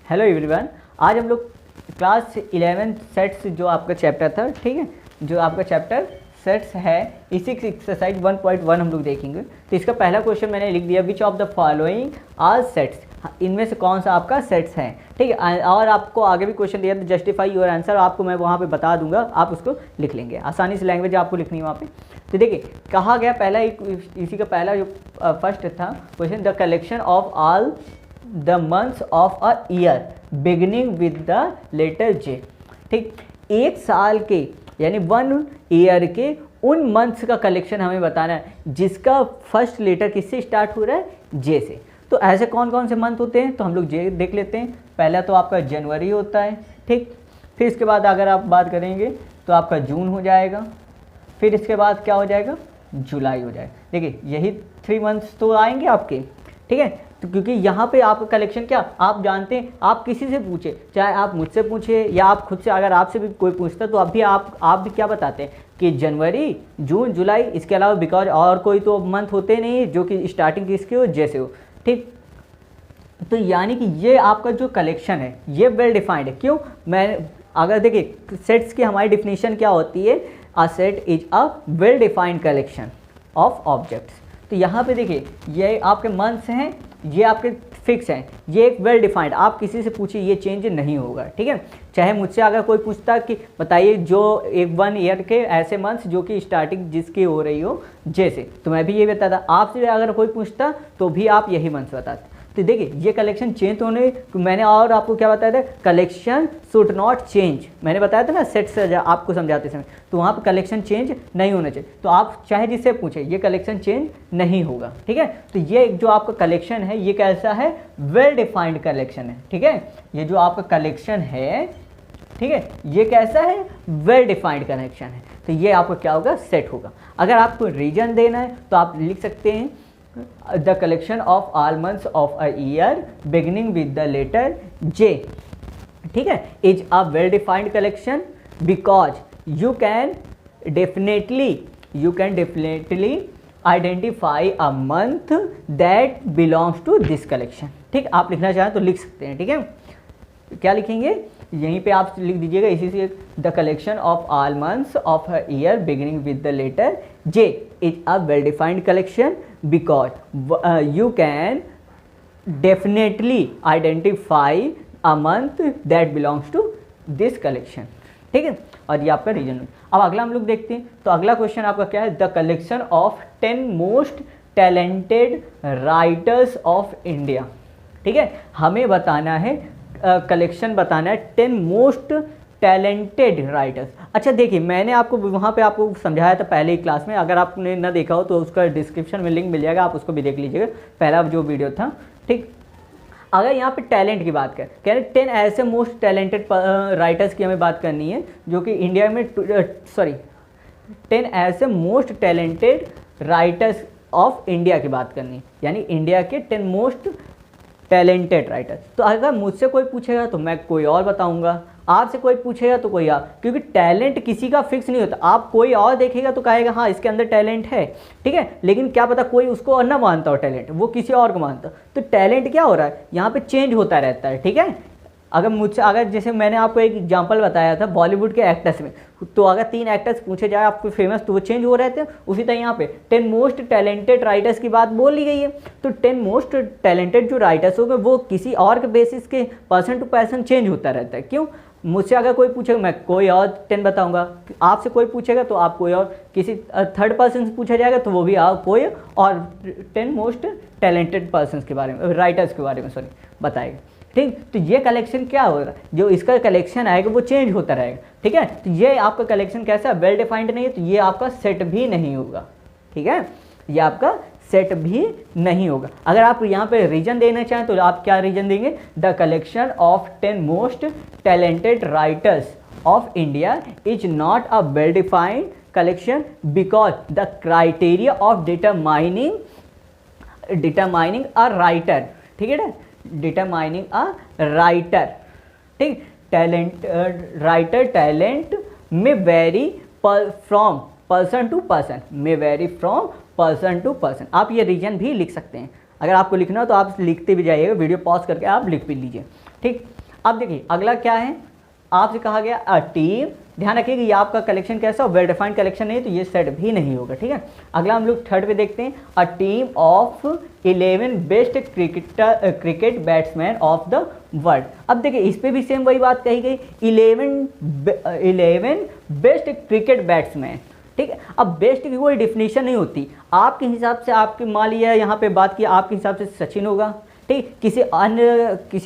Hello everyone. आज हम लोग क्लास 11 सेट्स जो आपका चैप्टर था, ठीक है, जो आपका चैप्टर सेट्स है, इसी एक्सरसाइज 1.1 हम लोग देखेंगे। तो इसका पहला क्वेश्चन मैंने लिख दिया, which of the following are sets, इनमें से कौन सा आपका सेट्स है, ठीक है। और आपको आगे भी क्वेश्चन दिया, तो जस्टिफाई योर आंसर, आपको मैं वहाँ पे बता दूंगा, आप उसको लिख लेंगे। आसानी से लैंग्वेज आपको लिखनी है वहाँ पे। तो देखिए कहा गया पहला इसी का पहला जो फर्स्ट था question, the collection of all the months of a year beginning with the letter J, ठीक। एक साल के यानी 1 ईयर के उन मंथ्स का कलेक्शन हमें बताना है जिसका फर्स्ट लेटर किससे स्टार्ट हो रहा है, जे से। तो ऐसे कौन कौन से मंथ होते हैं, तो हम लोग जे देख लेते हैं। पहला तो आपका जनवरी होता है, ठीक। फिर इसके बाद अगर आप बात करेंगे तो आपका जून हो जाएगा। फिर इसके बाद क्या हो जाएगा, जुलाई हो जाएगा। देखिए यही 3 मंथ्स तो आएंगे आपके, ठीक है। तो क्योंकि यहाँ पे आपका कलेक्शन क्या आप जानते हैं, आप किसी से पूछे, चाहे आप मुझसे पूछे या आप खुद से, अगर आपसे भी कोई पूछता तो अभी आप भी क्या बताते हैं कि जनवरी, जून, जुलाई, इसके अलावा बिकॉज और कोई तो मंथ होते नहीं जो कि स्टार्टिंग किसके हो, जैसे हो, ठीक। तो यानी कि ये आपका जो कलेक्शन है ये वेल डिफाइंड है। क्यों, मैं अगर देखिए सेट्स की हमारी डिफिनेशन क्या होती है, a set is a well defined collection of objects. तो यहाँ पे देखिए ये आपके मंथ्स हैं, ये आपके फिक्स हैं, ये एक वेल डिफाइंड, आप किसी से पूछिए ये चेंज नहीं होगा, ठीक है। चाहे मुझसे अगर कोई पूछता कि बताइए जो एक 1 ईयर के ऐसे मंथ्स जो कि स्टार्टिंग जिसकी हो रही हो जैसे, तो मैं भी ये बताता। आपसे अगर कोई पूछता तो भी आप यही मंथ्स बताते। तो देखिए ये कलेक्शन चेंज होने, मैंने और आपको क्या बताया था, कलेक्शन शुड नॉट चेंज, मैंने बताया था ना सेट से आपको समझाते समय। तो वहाँ पर कलेक्शन चेंज नहीं होना चाहिए। तो आप चाहे जिससे पूछे ये कलेक्शन चेंज नहीं होगा, ठीक है। तो ये जो आपका कलेक्शन है ये कैसा है, वेल डिफाइंड कलेक्शन है, ठीक है। ये जो आपका कलेक्शन है, ठीक है, ये कैसा है, वेल डिफाइंड कलेक्शन है। तो ये आपका क्या होगा, सेट होगा। अगर आपको रीजन देना है तो आप लिख सकते हैं the collection of all months of a year beginning with the letter J, ठीक है, is a well defined collection because you can definitely identify a month that belongs to this collection, ठीक। आप लिखना चाहें तो लिख सकते हैं, ठीक है। क्या लिखेंगे, यहीं पे आप लिख दीजिएगा इसी से, the collection of all months of a year beginning with the letter J is a well defined collection because you can definitely identify a month that belongs to this collection, ठीक है। और ये आपका रीजन। अब अगला हम लोग देखते हैं। तो अगला क्वेश्चन आपका क्या है, the collection of 10 most talented writers of India, ठीक है। हमें बताना है कलेक्शन बताना है 10 मोस्ट टैलेंटेड राइटर्स। अच्छा देखिए मैंने आपको वहाँ पे आपको समझाया था पहले ही क्लास में, अगर आपने ना देखा हो तो उसका डिस्क्रिप्शन में लिंक मिल जाएगा, आप उसको भी देख लीजिएगा, पहला जो वीडियो था, ठीक। अगर यहाँ पे टैलेंट की बात करें, कह रहे 10 ऐसे मोस्ट टैलेंटेड राइटर्स की हमें बात करनी है जो कि इंडिया में 10 ऐसे most talented writers of India की बात करनी है, यानी इंडिया के 10 मोस्ट टैलेंटेड राइटर। तो अगर मुझसे कोई पूछेगा तो मैं कोई और बताऊंगा, आपसे कोई पूछेगा तो कोई और, क्योंकि टैलेंट किसी का फिक्स नहीं होता। आप कोई और देखेगा तो कहेगा हाँ इसके अंदर टैलेंट है, ठीक है, लेकिन क्या पता कोई उसको ना मानता हो टैलेंट, वो किसी और को मानता। तो टैलेंट क्या हो रहा है यहाँ पे, चेंज होता रहता है, ठीक है। अगर जैसे मैंने आपको एक एग्जांपल बताया था बॉलीवुड के एक्टर्स में, तो अगर 3 एक्टर्स पूछे जाए आपको फेमस तो वो चेंज हो रहे थे। उसी तरह यहाँ पे 10 मोस्ट टैलेंटेड राइटर्स की बात बोल ली गई है। तो 10 मोस्ट टैलेंटेड जो राइटर्स हो गए वो किसी और के बेसिस के पर्सन टू पर्सन चेंज होता रहता है। क्यों, मुझसे अगर कोई पूछेगा मैं कोई और 10 बताऊंगा, आपसे कोई पूछेगा तो आप कोई और, किसी थर्ड पर्सन से पूछा जाएगा तो वो भी आप कोई और 10 मोस्ट टैलेंटेड पर्सन के बारे में, राइटर्स के बारे में बताएगा, ठीक। तो ये कलेक्शन क्या होगा, जो इसका कलेक्शन आएगा वो चेंज होता रहेगा, ठीक है। तो ये आपका कलेक्शन कैसा है, वेल डिफाइंड नहीं है, तो ये आपका सेट भी नहीं होगा, ठीक है, ये आपका सेट भी नहीं होगा। अगर आप यहाँ पे रीजन देना चाहें तो आप क्या रीजन देंगे, the collection of 10 most talented writers of India is not a well defined collection because the criteria of determining a writer, ठीक है ना, डिटरमाइनिंग अ राइटर, ठीक। Writer talent may vary from person to person, may vary from person to person. आप ये reason भी लिख सकते हैं, अगर आपको लिखना हो तो आप लिखते भी जाइएगा, वीडियो पॉज करके आप लिख भी लीजिए, ठीक, अब देखिए अगला क्या है, आपसे कहा गया अ टीम, ध्यान रखिए कि ये आपका कलेक्शन कैसा हो, वेल डिफाइंड कलेक्शन नहीं है तो ये सेट भी नहीं होगा, ठीक है। अगला हम लोग थर्ड पे देखते हैं, a team of 11 best cricket batsman of the world. अब देखिए इस पे भी सेम वही बात कही गई, 11 बेस्ट क्रिकेट बैट्समैन, ठीक है। अब बेस्ट की कोई डिफिनीशन नहीं होती, आपके हिसाब से, आपके मान लिया यहाँ पे बात की, आपके हिसाब से सचिन होगा, ठीक। किसी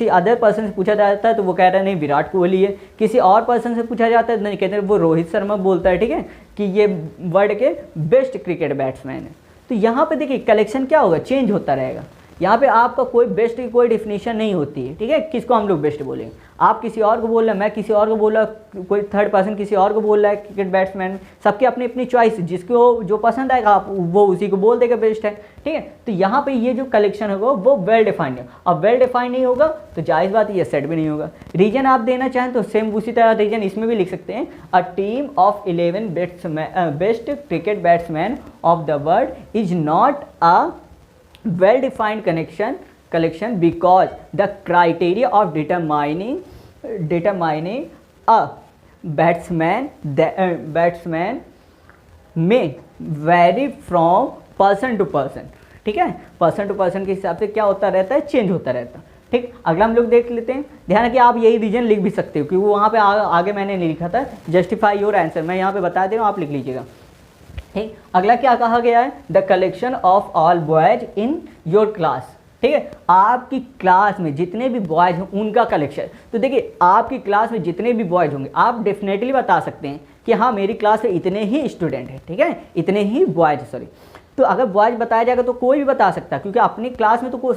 अदर पर्सन से पूछा जाता है तो वो कह रहा है नहीं विराट कोहली है, किसी और पर्सन से पूछा जाता है नहीं, कहते हैं वो रोहित शर्मा बोलता है, ठीक है, कि ये वर्ल्ड के बेस्ट क्रिकेट बैट्समैन है। तो यहाँ पे देखिए कलेक्शन क्या होगा, चेंज होता रहेगा, यहाँ पे आपका कोई बेस्ट की कोई डिफिनीशन नहीं होती है, ठीक है। किसको हम लोग बेस्ट बोलेंगे, आप किसी और को बोल रहे हैं, मैं किसी और को बोल रहा, कोई थर्ड पर्सन किसी और को बोल रहा है क्रिकेट बैट्समैन, सबकी अपनी अपनी चॉइस, जिसको जो पसंद आएगा आप वो उसी को बोल देगा बेस्ट है, ठीक है। तो यहाँ पे ये जो कलेक्शन होगा वो वेल डिफाइंड है, अब वेल डिफाइंड नहीं होगा तो जायज़ बात ये सेट भी नहीं होगा। रीजन आप देना चाहें तो सेम उसी तरह रीजन इसमें भी लिख सकते हैं, a team of 11 best cricket batsman of the world is not a well-defined collection because the criteria of determining a batsman may vary from person to person, ठीक है। पर्सन टू पर्सन के हिसाब से क्या होता रहता है, चेंज होता रहता है, ठीक। अगला हम लोग देख लेते हैं, ध्यान रखिए आप यही रीजन लिख भी सकते हो क्योंकि वहाँ पे आगे मैंने नहीं लिखा था, जस्टिफाई योर आंसर, मैं यहाँ पे बता दे रहा हूँ, आप लिख लीजिएगा, ठीक। अगला क्या कहा गया है, the collection of all boys in your class, ठीक है। आपकी क्लास में जितने भी बॉयज हैं उनका कलेक्शन, तो देखिए आपकी क्लास में जितने भी बॉयज होंगे आप डेफिनेटली बता सकते हैं कि हाँ मेरी क्लास में इतने ही स्टूडेंट हैं, ठीक है, इतने ही बॉयज, सॉरी। तो अगर बॉयज बताया जाएगा तो कोई भी बता सकता है क्योंकि अपनी क्लास में तो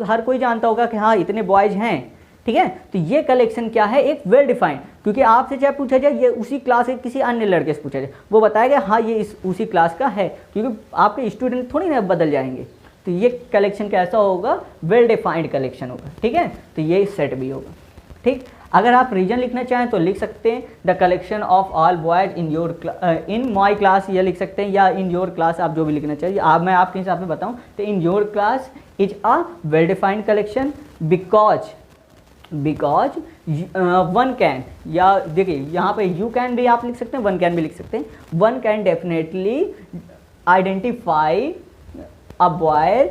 हर कोई जानता होगा कि हाँ इतने बॉयज हैं, ठीक है। तो ये कलेक्शन क्या है, एक वेल डिफाइंड, क्योंकि आपसे चाहे पूछा जाए ये उसी क्लास के किसी अन्य लड़के से पूछा जाए वो बताएगा हाँ ये उसी क्लास का है, क्योंकि आपके स्टूडेंट थोड़ी ना बदल जाएंगे। तो ये कलेक्शन कैसा होगा, वेल डिफाइंड कलेक्शन होगा, ठीक है। तो ये सेट भी होगा, ठीक। अगर आप रीजन लिखना चाहें तो लिख सकते हैं the collection of all boys in my class, ये लिख सकते हैं, या इन योर क्लास, आप जो भी लिखना चाहिए। मैं आपके हिसाब से बताऊं तो in your class is a well defined collection because one can, या देखिए यहाँ पे यू कैन भी आप लिख सकते हैं, वन कैन भी लिख सकते हैं, one can definitely identify a boy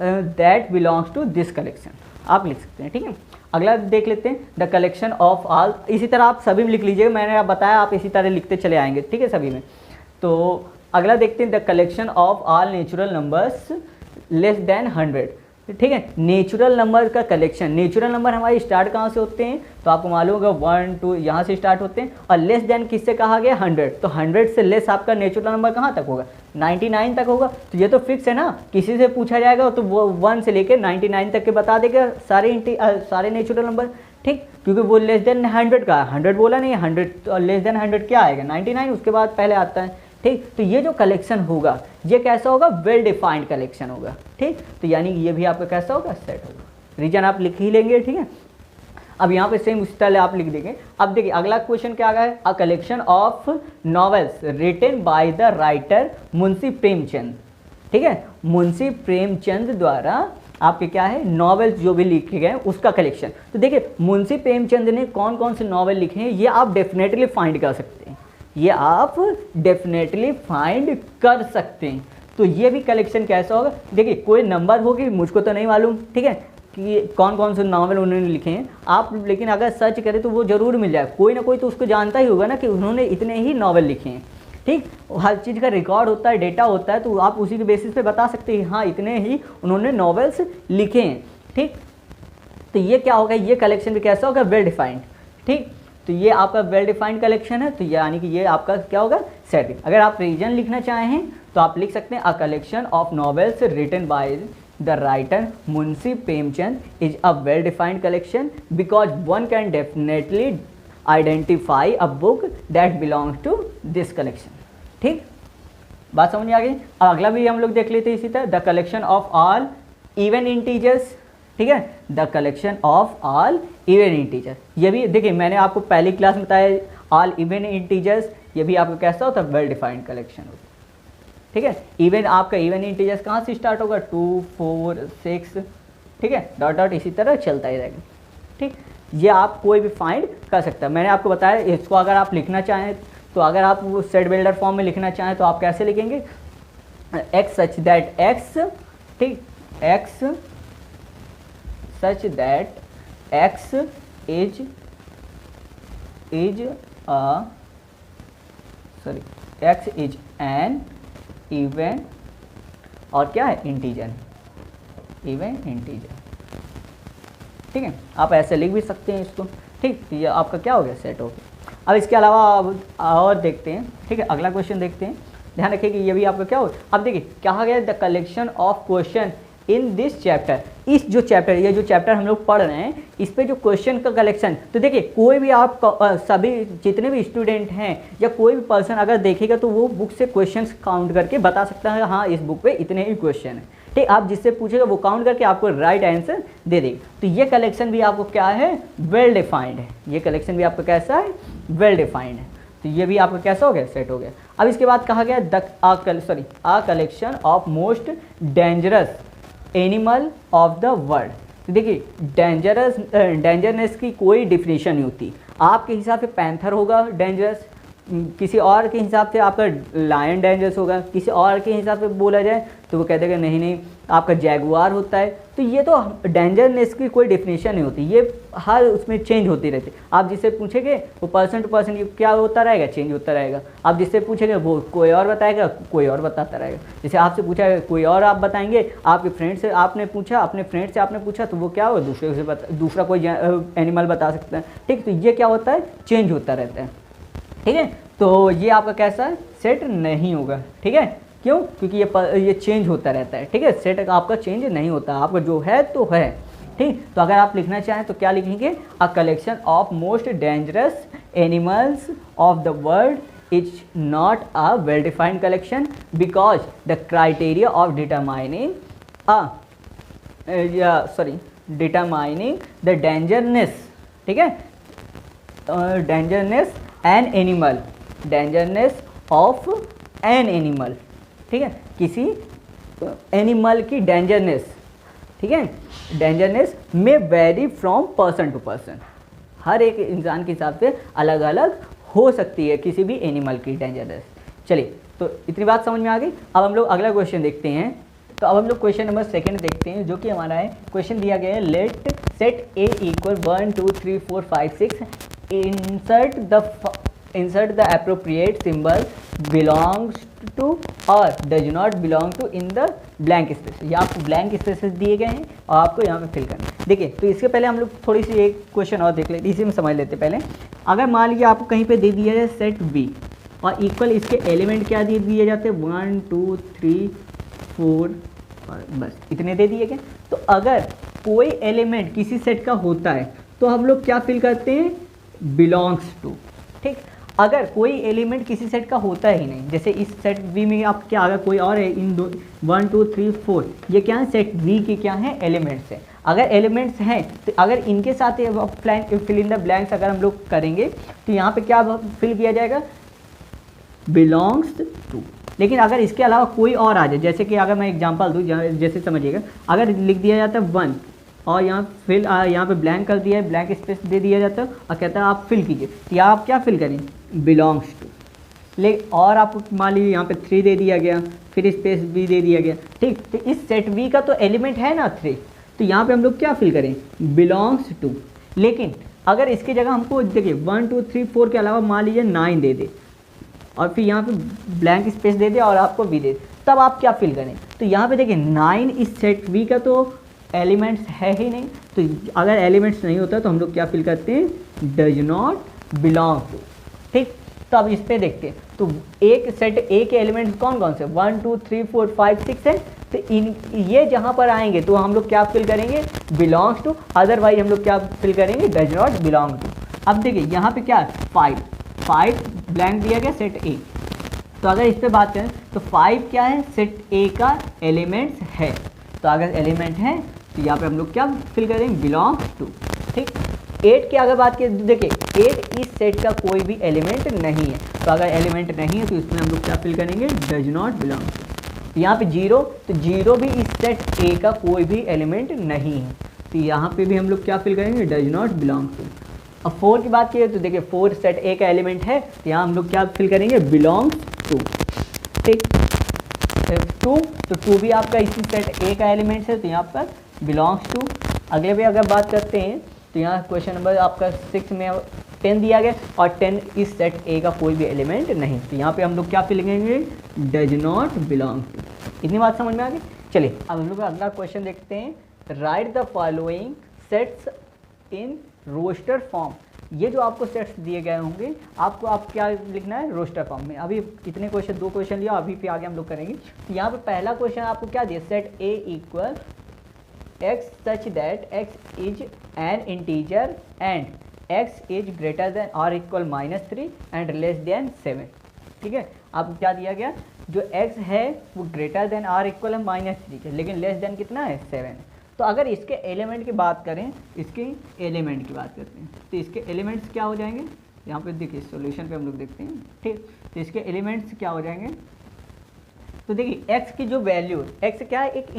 that belongs to this collection, आप लिख सकते हैं, ठीक है। अगला देख लेते हैं, द कलेक्शन ऑफ ऑल, इसी तरह आप सभी में लिख लीजिएगा, मैंने आप बताया आप इसी तरह लिखते चले आएंगे, ठीक है, सभी में। तो अगला देखते हैं, the collection of all natural numbers less than 100, ठीक है। नेचुरल नंबर का कलेक्शन, नेचुरल नंबर हमारे स्टार्ट कहाँ से होते हैं तो आपको मालूम होगा 1 2 यहाँ से स्टार्ट होते हैं, और लेस देन किससे कहा गया, 100, तो 100 से लेस आपका नेचुरल नंबर कहाँ तक होगा, 99 तक होगा। तो ये तो फिक्स है ना, किसी से पूछा जाएगा तो वो 1 से लेकर 99 तक के बता देगा सारे नेचुरल नंबर, ठीक, क्योंकि वो लेस देन 100 का, 100 बोला नहीं, 100 और लेस देन 100 क्या आएगा, 99, उसके बाद पहले आता है, ठीक। तो ये जो कलेक्शन होगा ये कैसा होगा, वेल डिफाइंड कलेक्शन होगा, ठीक। तो यानी कि ये भी आपका कैसा होगा, सेट होगा। रीजन आप लिख ही लेंगे, ठीक है। अब यहाँ पे सेम उसी तरह आप लिख देंगे। अब देखिए अगला क्वेश्चन क्या है, a collection of novels written by the writer Munshi Premchand, ठीक है। मुंशी प्रेमचंद द्वारा आपके क्या है, नॉवेल्स जो भी लिखे गए उसका कलेक्शन। तो देखिए मुंशी प्रेमचंद ने कौन कौन से नॉवेल लिखे हैं ये आप डेफिनेटली फाइंड कर सकते हैं, ये आप डेफिनेटली फाइंड कर सकते हैं। तो ये भी कलेक्शन कैसा होगा, देखिए कोई नंबर होगी, मुझको तो नहीं मालूम, ठीक है, कि कौन कौन से नावल उन्होंने लिखे हैं आप, लेकिन अगर सर्च करें तो वो ज़रूर मिल जाए, कोई ना कोई तो उसको जानता ही होगा ना कि उन्होंने इतने ही नावल लिखे हैं, ठीक। हर चीज़ का रिकॉर्ड होता है, डेटा होता है, तो आप उसी के बेसिस पे बता सकते हैं हाँ इतने ही उन्होंने नॉवेल्स लिखे हैं, ठीक। तो ये क्या होगा, ये कलेक्शन भी कैसा होगा, वेल डिफाइंड, ठीक। तो ये आपका वेल डिफाइंड कलेक्शन है, तो यानी कि ये आपका क्या होगा, सेट। अगर आप रीजन लिखना चाहें तो आप लिख सकते हैं a collection of novels written by the writer Munshi Premchand is a well defined collection because one can definitely identify a book that belongs to this collection, ठीक। बात समझ में आ गई। अब अगला भी हम लोग देख लेते हैं इसी तरह, the collection of all even integers, ठीक है, the collection of all even integers. ये भी देखिए मैंने आपको पहली क्लास में बताया ऑल इवन इंटीजर्स, ये भी आपका कैसा होता है, वेल डिफाइंड कलेक्शन होता है, ठीक है। इवन आपका इवन इंटीजर्स कहाँ से स्टार्ट होगा, 2 4 6 ठीक है, डॉट डॉट इसी तरह चलता ही रहेगा। ठीक, ये आप कोई भी फाइंड कर सकता है। मैंने आपको बताया इसको अगर आप लिखना चाहें तो अगर आप वो सेट बिल्डर फॉर्म में लिखना चाहें तो आप कैसे लिखेंगे, एक्स सच दैट एक्स, ठीक, x such that x is x is N even, और क्या है, इंटीजर, इवन इंटीजर। ठीक है, आप ऐसे लिख भी सकते हैं इसको। ठीक, ये आपका क्या हो गया, सेट हो गया। अब इसके अलावा अब और देखते हैं। ठीक है, अगला क्वेश्चन देखते हैं। ध्यान रखिए कि ये भी आपका क्या हो। अब देखिए कहा गया the collection of question in this chapter, इस जो चैप्टर, ये जो चैप्टर हम लोग पढ़ रहे हैं इस पे जो क्वेश्चन का कलेक्शन, तो देखिए कोई भी आप सभी जितने भी स्टूडेंट हैं या कोई भी पर्सन अगर देखेगा तो वो बुक से क्वेश्चंस काउंट करके बता सकता है, हाँ इस बुक पे इतने ही क्वेश्चन हैं। ठीक, आप जिससे पूछेगा वो काउंट करके आपको राइट आंसर दे देगा। तो ये कलेक्शन भी आपको क्या है, वेल डिफाइंड है। ये कलेक्शन भी आपका कैसा है, वेल डिफाइंड है। तो ये भी आपका कैसा हो गया, सेट हो गया। अब इसके बाद कहा गया a collection of most dangerous animal of the world. तो देखिए डेंजरनेस की कोई डिफिनेशन नहीं होती। आपके हिसाब से पैंथर होगा डेंजरस, किसी और के हिसाब से आपका लायन डेंजरस होगा, किसी और के हिसाब से बोला जाए तो वो कहते हैं कि नहीं आपका जैगुआर होता है। तो ये तो डेंजरनेस की कोई डिफिनेशन नहीं होती, ये हर उसमें चेंज होती रहती है। आप जिससे पूछेंगे वो पर्सन टू पर्सन ये क्या होता रहेगा, चेंज होता रहेगा। आप जिससे पूछेंगे वो कोई और बताएगा, कोई और बताता रहेगा। जैसे आपसे पूछा है कोई और आप बताएंगे, आपके फ्रेंड से आपने पूछा, अपने फ्रेंड से आपने पूछा तो वो क्या हो, दूसरे से दूसरा कोई एनिमल बता सकता है। ठीक, तो ये क्या होता है, चेंज होता रहता है। ठीक है, तो ये आपका कैसा है, सेट नहीं होगा। ठीक है, क्यों, क्योंकि ये चेंज होता रहता है। ठीक है, सेट आपका चेंज नहीं होता, आपका जो है तो है। ठीक, तो अगर आप लिखना चाहें तो क्या लिखेंगे, a collection of most dangerous animals of the world is not a well defined collection because the criteria of determining determining the dangerness, ठीक है, dangerness an animal, dangerness of an animal. ठीक है, किसी एनिमल की डेंजरनेस, ठीक है, dangerness में vary from person to person, हर एक इंसान के हिसाब से अलग अलग हो सकती है किसी भी एनिमल की डेंजरनेस। चलिए, तो इतनी बात समझ में आ गई। अब हम लोग अगला क्वेश्चन देखते हैं। तो अब हम लोग क्वेश्चन नंबर 2 देखते हैं, जो कि हमारा है, क्वेश्चन दिया गया है late set A equal 1 2 3 4 5 6 insert the appropriate symbol belongs to or does not belong to in the blank space। ये आपको ब्लैंक स्पेसेस दिए गए हैं और आपको यहाँ पे फिल करना है। देखिए, तो इसके पहले हम लोग थोड़ी सी एक क्वेश्चन और देख लेते, इसी में समझ लेते पहले। अगर मान लीजिए आपको कहीं पे दे दिया है सेट बी और इक्वल इसके एलिमेंट क्या दिए जाते हैं, 1 2 3 4 और बस इतने दे दिए गए। तो अगर कोई एलिमेंट किसी सेट का होता है तो हम लोग क्या फिल करते हैं, बिलोंग्स टू। ठीक, अगर कोई एलिमेंट किसी सेट का होता ही नहीं, जैसे इस सेट वी में आप क्या, अगर कोई और है, इन 1 2 3 4 ये क्या है, सेट वी के क्या है, एलिमेंट्स हैं। अगर एलिमेंट्स हैं तो अगर इनके साथ फिल इन द ब्लैंक्स अगर हम लोग करेंगे तो यहाँ पे क्या फिल किया जाएगा, बिलोंग्स टू। लेकिन अगर इसके अलावा कोई और आ जाए, जैसे कि अगर मैं एग्जांपल दूँ, जैसे समझिएगा, अगर लिख दिया जाता है 1 और यहाँ पे ब्लैंक कर दिया है, ब्लैंक स्पेस दे दिया जाता है और कहता है आप फिल कीजिए, तो यहाँ आप क्या फिल करें, बिलोंग्स टू। और आपको मान लीजिए यहाँ पे 3 दे दिया गया, फिर स्पेस भी दे दिया गया। ठीक, तो इस सेट वी का तो एलिमेंट है ना 3, तो यहाँ पे हम लोग क्या फिल करें, बिलोंग्स टू। लेकिन अगर इसकी जगह हमको देखिए 1 2 3 4 के अलावा मान लीजिए 9 दे दे और फिर यहाँ पे ब्लैंक स्पेस दे दे और आपको वी दे, तब आप क्या फिल करें, तो यहाँ पे देखिए 9 इस सेट वी का तो एलिमेंट्स है ही नहीं। तो अगर एलिमेंट्स नहीं होता तो हम लोग क्या फिल करते हैं, डज नॉट बिलोंग टू। ठीक, तो अब इस पे देखते हैं, तो एक सेट ए के एलिमेंट्स कौन कौन से, 1 2 3 4 5 6 है। तो ये जहाँ पर आएंगे तो हम लोग क्या फिल करेंगे, बिलोंग्स टू, अदरवाइज हम लोग क्या फिल करेंगे, डज नॉट बिलोंग टू। अब देखिए यहाँ पे क्या है, 5 ब्लैंक दिया गया सेट ए। तो अगर इस पे बात करें तो 5 क्या है, सेट ए का एलिमेंट्स है। तो अगर एलिमेंट है तो यहाँ पे हम लोग क्या फिल करेंगे, बिलोंग्स टू। ठीक, 8 की अगर बात करें, देखिए 8 इस सेट का कोई भी एलिमेंट नहीं है। तो अगर एलिमेंट नहीं है तो इसमें हम लोग क्या फिल करेंगे, डज नॉट बिलोंग टू। यहाँ पे 0, तो 0 भी इस सेट ए का कोई भी एलिमेंट नहीं है, तो यहाँ पे भी हम लोग क्या फिल करेंगे, डज नॉट बिलोंग टू। अब 4 की बात की तो देखिए 4 सेट ए का एलिमेंट है, तो यहाँ हम लोग क्या फिल करेंगे, बिलोंग्स टू। ठीक, 2, तो 2 भी आपका इसी सेट ए का एलिमेंट है, तो यहाँ पर बिलोंग्स टू। अगले भी अगर बात करते हैं तो यहाँ क्वेश्चन नंबर आपका 6 में 10 दिया गया और 10 इस सेट ए का कोई भी एलिमेंट नहीं, तो यहाँ पे हम लोग क्या फिल करेंगे, डज नॉट बिलोंग टू। इतनी बात समझ में आ गई। चलिए अब हम लोग अगला क्वेश्चन देखते हैं, write the following sets in roster form. ये जो आपको सेट्स दिए गए होंगे, आपको आप क्या लिखना है, रोस्टर फॉर्म में। अभी इतने क्वेश्चन, 2 क्वेश्चन लिया, अभी फिर आगे हम लोग करेंगे। तो यहाँ पे पहला क्वेश्चन आपको क्या दिया, set A equal x such that x is an integer and x is greater than or equal -3 and less than 7। ठीक है, आपको क्या दिया गया, जो x है वो ग्रेटर देन और इक्वल है -3 के, लेकिन लेस देन कितना है, 7 है। तो अगर इसके एलिमेंट की बात करें, इसके एलिमेंट की बात करते हैं, तो इसके एलिमेंट्स क्या हो जाएंगे, यहाँ पे देखिए सॉल्यूशन पे हम लोग देखते हैं। ठीक, तो इसके एलिमेंट्स क्या हो जाएंगे, तो देखिए x की जो वैल्यू, x क्या है, एक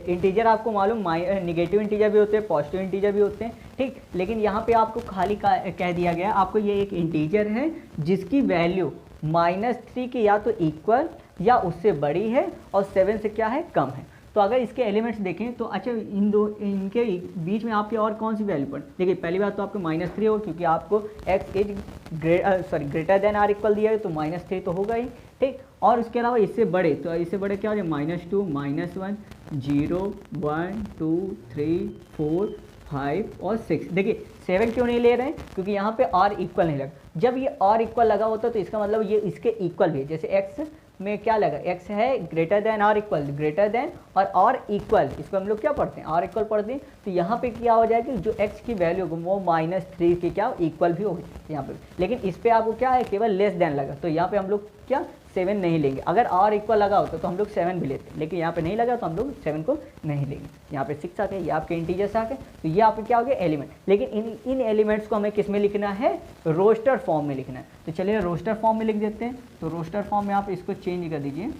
इंटीजर आपको मालूम, निगेटिव इंटीजर भी होते हैं, पॉजिटिव इंटीजर भी होते हैं। ठीक, लेकिन यहाँ पे आपको खाली कह दिया गया, आपको ये एक इंटीजर है जिसकी वैल्यू -3 की या तो इक्वल या उससे बड़ी है और 7 से क्या है, कम है। तो अगर इसके एलिमेंट्स देखें तो अच्छा, इनके बीच में आपके और कौन सी वैल्यू पर, देखिए पहली बात तो आपको -3 हो, क्योंकि आपको x is greater than or equal दिया है, तो -3 तो होगा ही। ठीक, और उसके अलावा इससे बड़े, तो इससे बड़े क्या हो जाए, -2, -1, 0, 1, 2, 3, 4, 5 और 6। देखिए 7 क्यों नहीं ले रहे हैं, क्योंकि यहाँ पे और इक्वल नहीं लगा। जब ये और इक्वल लगा होता तो इसका मतलब ये इसके इक्वल भी है। जैसे x में क्या लगा, x है ग्रेटर देन और इक्वल, ग्रेटर देन और इक्वल, इसको हम लोग क्या पढ़ते हैं, और इक्वल पढ़ते हैं। तो यहाँ पे क्या हो जाएगा, जो x की वैल्यू होगी वो -3 के क्या इक्वल भी होगी यहाँ पे, लेकिन इस पे आपको क्या है, केवल लेस देन लगा, तो यहाँ पे हम लोग क्या 7 नहीं लेंगे। अगर और इक्वल लगा होता तो हम लोग 7 भी लेते, लेकिन यहाँ पे नहीं लगा तो हम लोग 7 को नहीं लेंगे। यहाँ पे 6 आ गए, ये आपके इंटीजर्स आ गए, तो ये आपके क्या हो गए, एलिमेंट। लेकिन इन एलिमेंट्स को हमें किस में लिखना है, रोस्टर फॉर्म में लिखना है। तो चलिए रोस्टर फॉर्म में लिख देते हैं। तो रोस्टर फॉर्म में आप इसको चेंज कर दीजिए।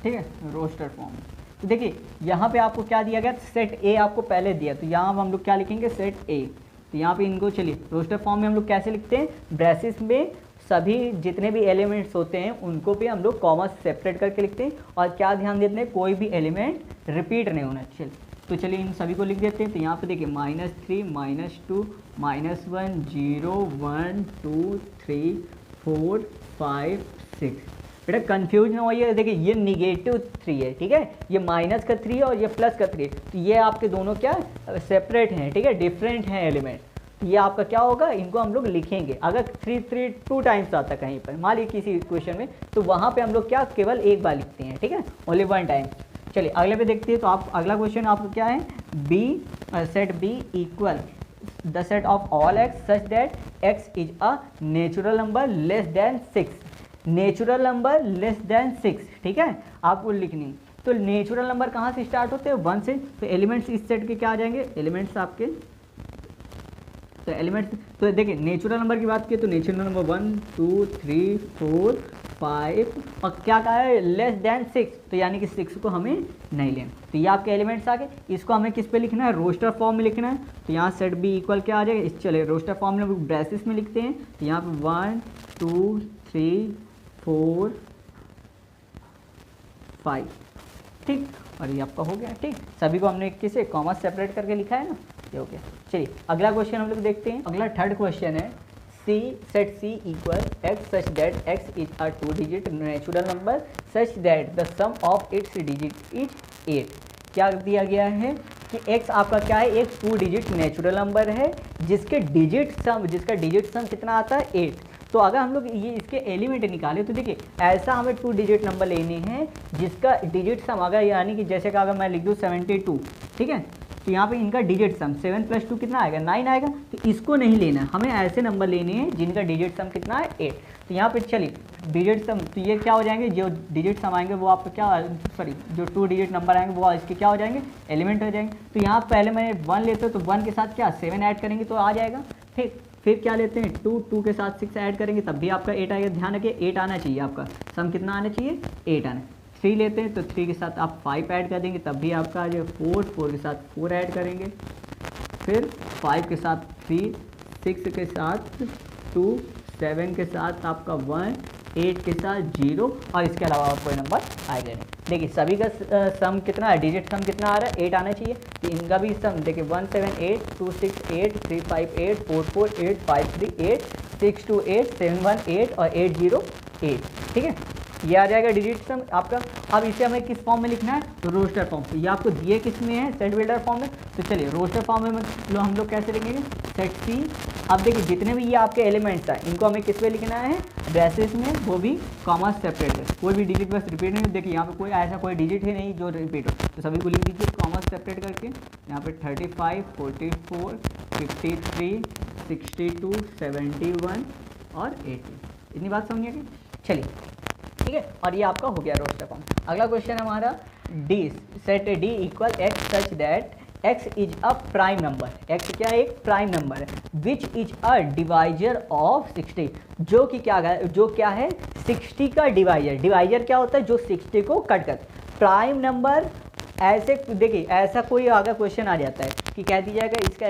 ठीक है, रोस्टर फॉर्म। तो देखिए यहाँ पे आपको क्या दिया गया, सेट ए आपको पहले दिया, तो यहाँ हम लोग क्या लिखेंगे, सेट ए। तो यहाँ पे इनको चलिए रोस्टर फॉर्म में हम लोग कैसे लिखते हैं, ब्रेसेस में सभी जितने भी एलिमेंट्स होते हैं उनको भी हम लोग कॉमा सेपरेट करके लिखते हैं, और क्या ध्यान देते हैं, कोई भी एलिमेंट रिपीट नहीं होना चाहिए। तो चलिए इन सभी को लिख देते हैं। तो यहाँ पे देखिए -3, -2, -1, 0, 1, 2, 3, 4, 5, 6। बेटा कंफ्यूज ना होइए, देखिए ये -3 है, ठीक है, ये -3 है और ये +3 है, तो ये आपके दोनों क्या सेपरेट हैं, ठीक है, डिफरेंट हैं एलिमेंट। ये आपका क्या होगा, इनको हम लोग लिखेंगे। अगर 3 2 टाइम्स आता कहीं पर, मान लीजिए किसी क्वेश्चन में, तो वहाँ पे हम लोग क्या केवल एक बार लिखते हैं, ठीक है, ओनली 1 टाइम। चलिए अगले पे देखते हैं। तो आप अगला क्वेश्चन आपको क्या है, set B equal the set of all x such that x is a natural number less than 6। Natural number less than 6, ठीक है, आपको लिखनी। तो नेचुरल नंबर कहाँ से स्टार्ट होते हैं, 1 से। तो एलिमेंट्स इस सेट के क्या आ जाएंगे, एलिमेंट्स आपके, तो एलिमेंट्स, तो देखिए नेचुरल नंबर की बात की तो नेचुरल नंबर 1 2 3 4 5 और क्या कहा है, लेस देन 6, तो यानी कि 6 को हमें नहीं लेना। तो ये आपके एलिमेंट्स आ गए। इसको हमें किस पे लिखना है, रोस्टर फॉर्म में लिखना है। तो यहाँ सेट बी इक्वल क्या आ जाएगा, चले रोस्टर फॉर्म में ब्रेसेस में लिखते हैं। तो यहाँ पे 1 2 3 4 5, ठीक, और ये आपका हो गया। ठीक, सभी को हमने किसे कॉमा सेपरेट करके लिखा है ना, ये हो गया। चलिए अगला क्वेश्चन हम लोग देखते हैं। अगला थर्ड क्वेश्चन है, C set C equal x such that x is a 2 digit natural number such that the sum of its digit is 8। क्या दिया गया है कि x आपका क्या है, एक 2 डिजिट नेचुरल नंबर है जिसका डिजिट सम कितना आता है, 8। तो अगर हम लोग ये इसके एलिमेंट निकाले तो देखिए ऐसा हमें 2 डिजिट नंबर लेने हैं जिसका डिजिट सम, अगर यानी कि जैसे कि अगर मैं लिख दूँ 72, ठीक है, तो यहाँ पे इनका डिजिट सम 7 + 2 कितना आएगा, 9 आएगा। तो इसको नहीं लेना, हमें ऐसे नंबर लेने हैं जिनका डिजिट सम कितना है, 8। तो यहाँ पे चलिए डिजिट सम, तो ये क्या हो जाएंगे, जो डिजिट सम आएंगे वो आपको क्या, सॉरी जो 2 डिजिट नंबर आएंगे वो इसके क्या हो जाएंगे, एलिमेंट हो जाएंगे। तो यहाँ पहले मैं 1 लेते हो तो 1 के साथ क्या 7 ऐड करेंगे तो आ जाएगा। ठीक, फिर क्या लेते हैं 2 के साथ 6 ऐड करेंगे तब भी आपका 8 आएगा। ध्यान रखिए 8 आना चाहिए, आपका सम कितना आना चाहिए, 8 आना। 3 लेते हैं तो 3 के साथ आप 5 ऐड कर देंगे, तब भी आपका आ जाएगा 4, 4 के साथ 4 ऐड करेंगे, फिर 5 के साथ 3, 6 के साथ 2, 7 के साथ आपका 1, 8 के साथ 0 और इसके अलावा और कोई नंबर आएगा नहीं। देखिए सभी का सम कितना है, डिजिट सम कितना आ रहा है, 8 आना चाहिए। तो इनका भी सम देखिए 178, 268, 358, 448, 538, 628, 718 और 808, ठीक है, ये आ जाएगा डिजिट सम आपका। अब इसे हमें किस फॉर्म में लिखना है, तो रोस्टर फॉर्म। ये आपको दिए किस में है, सेट बिल्डर फॉर्म में। तो चलिए रोस्टर फॉर्म में हम लोग कैसे लिखेंगे, सेट सी। अब देखिए जितने भी ये आपके एलिमेंट्स हैं इनको हमें किस में लिखना है, ब्रैसेस में, वो भी कॉमा सेपरेट है, कोई भी डिजिट बस रिपीट नहीं। देखिए यहाँ पे कोई ऐसा कोई डिजिट है नहीं जो रिपीट हो, तो सभी को लिख दीजिए कॉमा सेपरेट करके। यहाँ पे 35, 44, 53, 62, 71 और 80, इतनी बात समझिए कि चलिए ठीक है। और ये आपका हो गया रोस्टर फॉर्म। अगला क्वेश्चन हमारा D, set D equal x such that x is a prime number. x क्या है, एक प्राइम नंबर है, which is a divisor of 60, जो कि क्या है 60 का डिवाइजर। डिवाइजर क्या होता है, जो 60 को कट कर। प्राइम नंबर ऐसे देखिए ऐसा कोई अगर क्वेश्चन आ जाता है कि कह दिया जाएगा इसका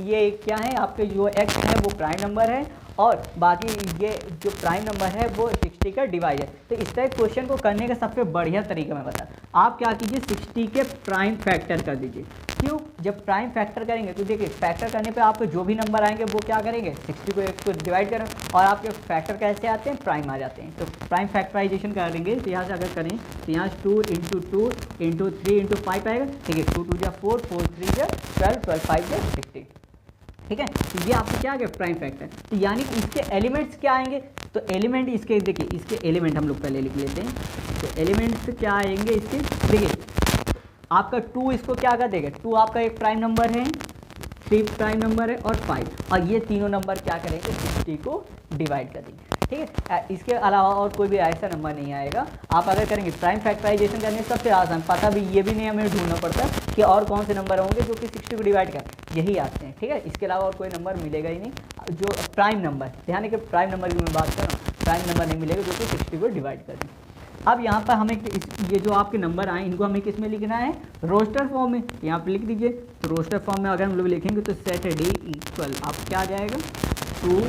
ये क्या है, आपके जो x है वो प्राइम नंबर है और बाकी ये जो प्राइम नंबर है वो 60 का डिवाइजर। तो इस तरह क्वेश्चन को करने का सबसे बढ़िया तरीका मैं बता, आप क्या कीजिए 60 के प्राइम फैक्टर कर दीजिए। क्यों, जब प्राइम फैक्टर करेंगे तो देखिए फैक्टर करने पे आपको जो भी नंबर आएंगे वो क्या करेंगे, 60 को एक को डिवाइड करें और आपके फैक्टर कैसे आते हैं, प्राइम आ जाते हैं। तो प्राइम फैक्टराइजेशन करेंगे तो यहाँ से अगर करें तो यहाँ 2 × 2 × 3 × 5 आएगा, ठीक है, 2 2 4, 4 3 12, 12 5 60, ठीक है। तो ये आपको क्या आ गया प्राइम फैक्टर। तो यानी कि इसके एलिमेंट्स क्या आएंगे, तो एलिमेंट इसके देखिए इसके एलिमेंट हम लोग पहले लिख लेते हैं। तो एलिमेंट्स क्या आएंगे इसके, देखिए आपका 2 इसको क्या कर देगा, 2 आपका एक प्राइम नंबर है, 3 प्राइम नंबर है और 5, और ये तीनों नंबर क्या करेंगे 60 को डिवाइड कर देंगे, ठीक है। इसके अलावा और कोई भी ऐसा नंबर नहीं आएगा। आप अगर करेंगे प्राइम फैक्टराइजेशन करने सबसे आसान, पता भी ये भी नहीं हमें ढूंढना पड़ता कि और कौन से नंबर होंगे जो कि 60 को डिवाइड कर, यही आते हैं, ठीक है। इसके अलावा और कोई नंबर मिलेगा ही नहीं जो प्राइम नंबर, ध्यान है कि प्राइम नंबर की मैं बात कर रहा हूँ, प्राइम नंबर नहीं मिलेगा जो कि 60 को डिवाइड कर दें। अब यहाँ पर हमें ये जो आपके नंबर आए इनको हमें किस में लिखना है, रोस्टर फॉर्म में। यहाँ पे लिख दीजिए। तो रोस्टर फॉर्म में अगर हम लोग लिखेंगे तो सेट डी इक्वल आप क्या आ जाएगा 2,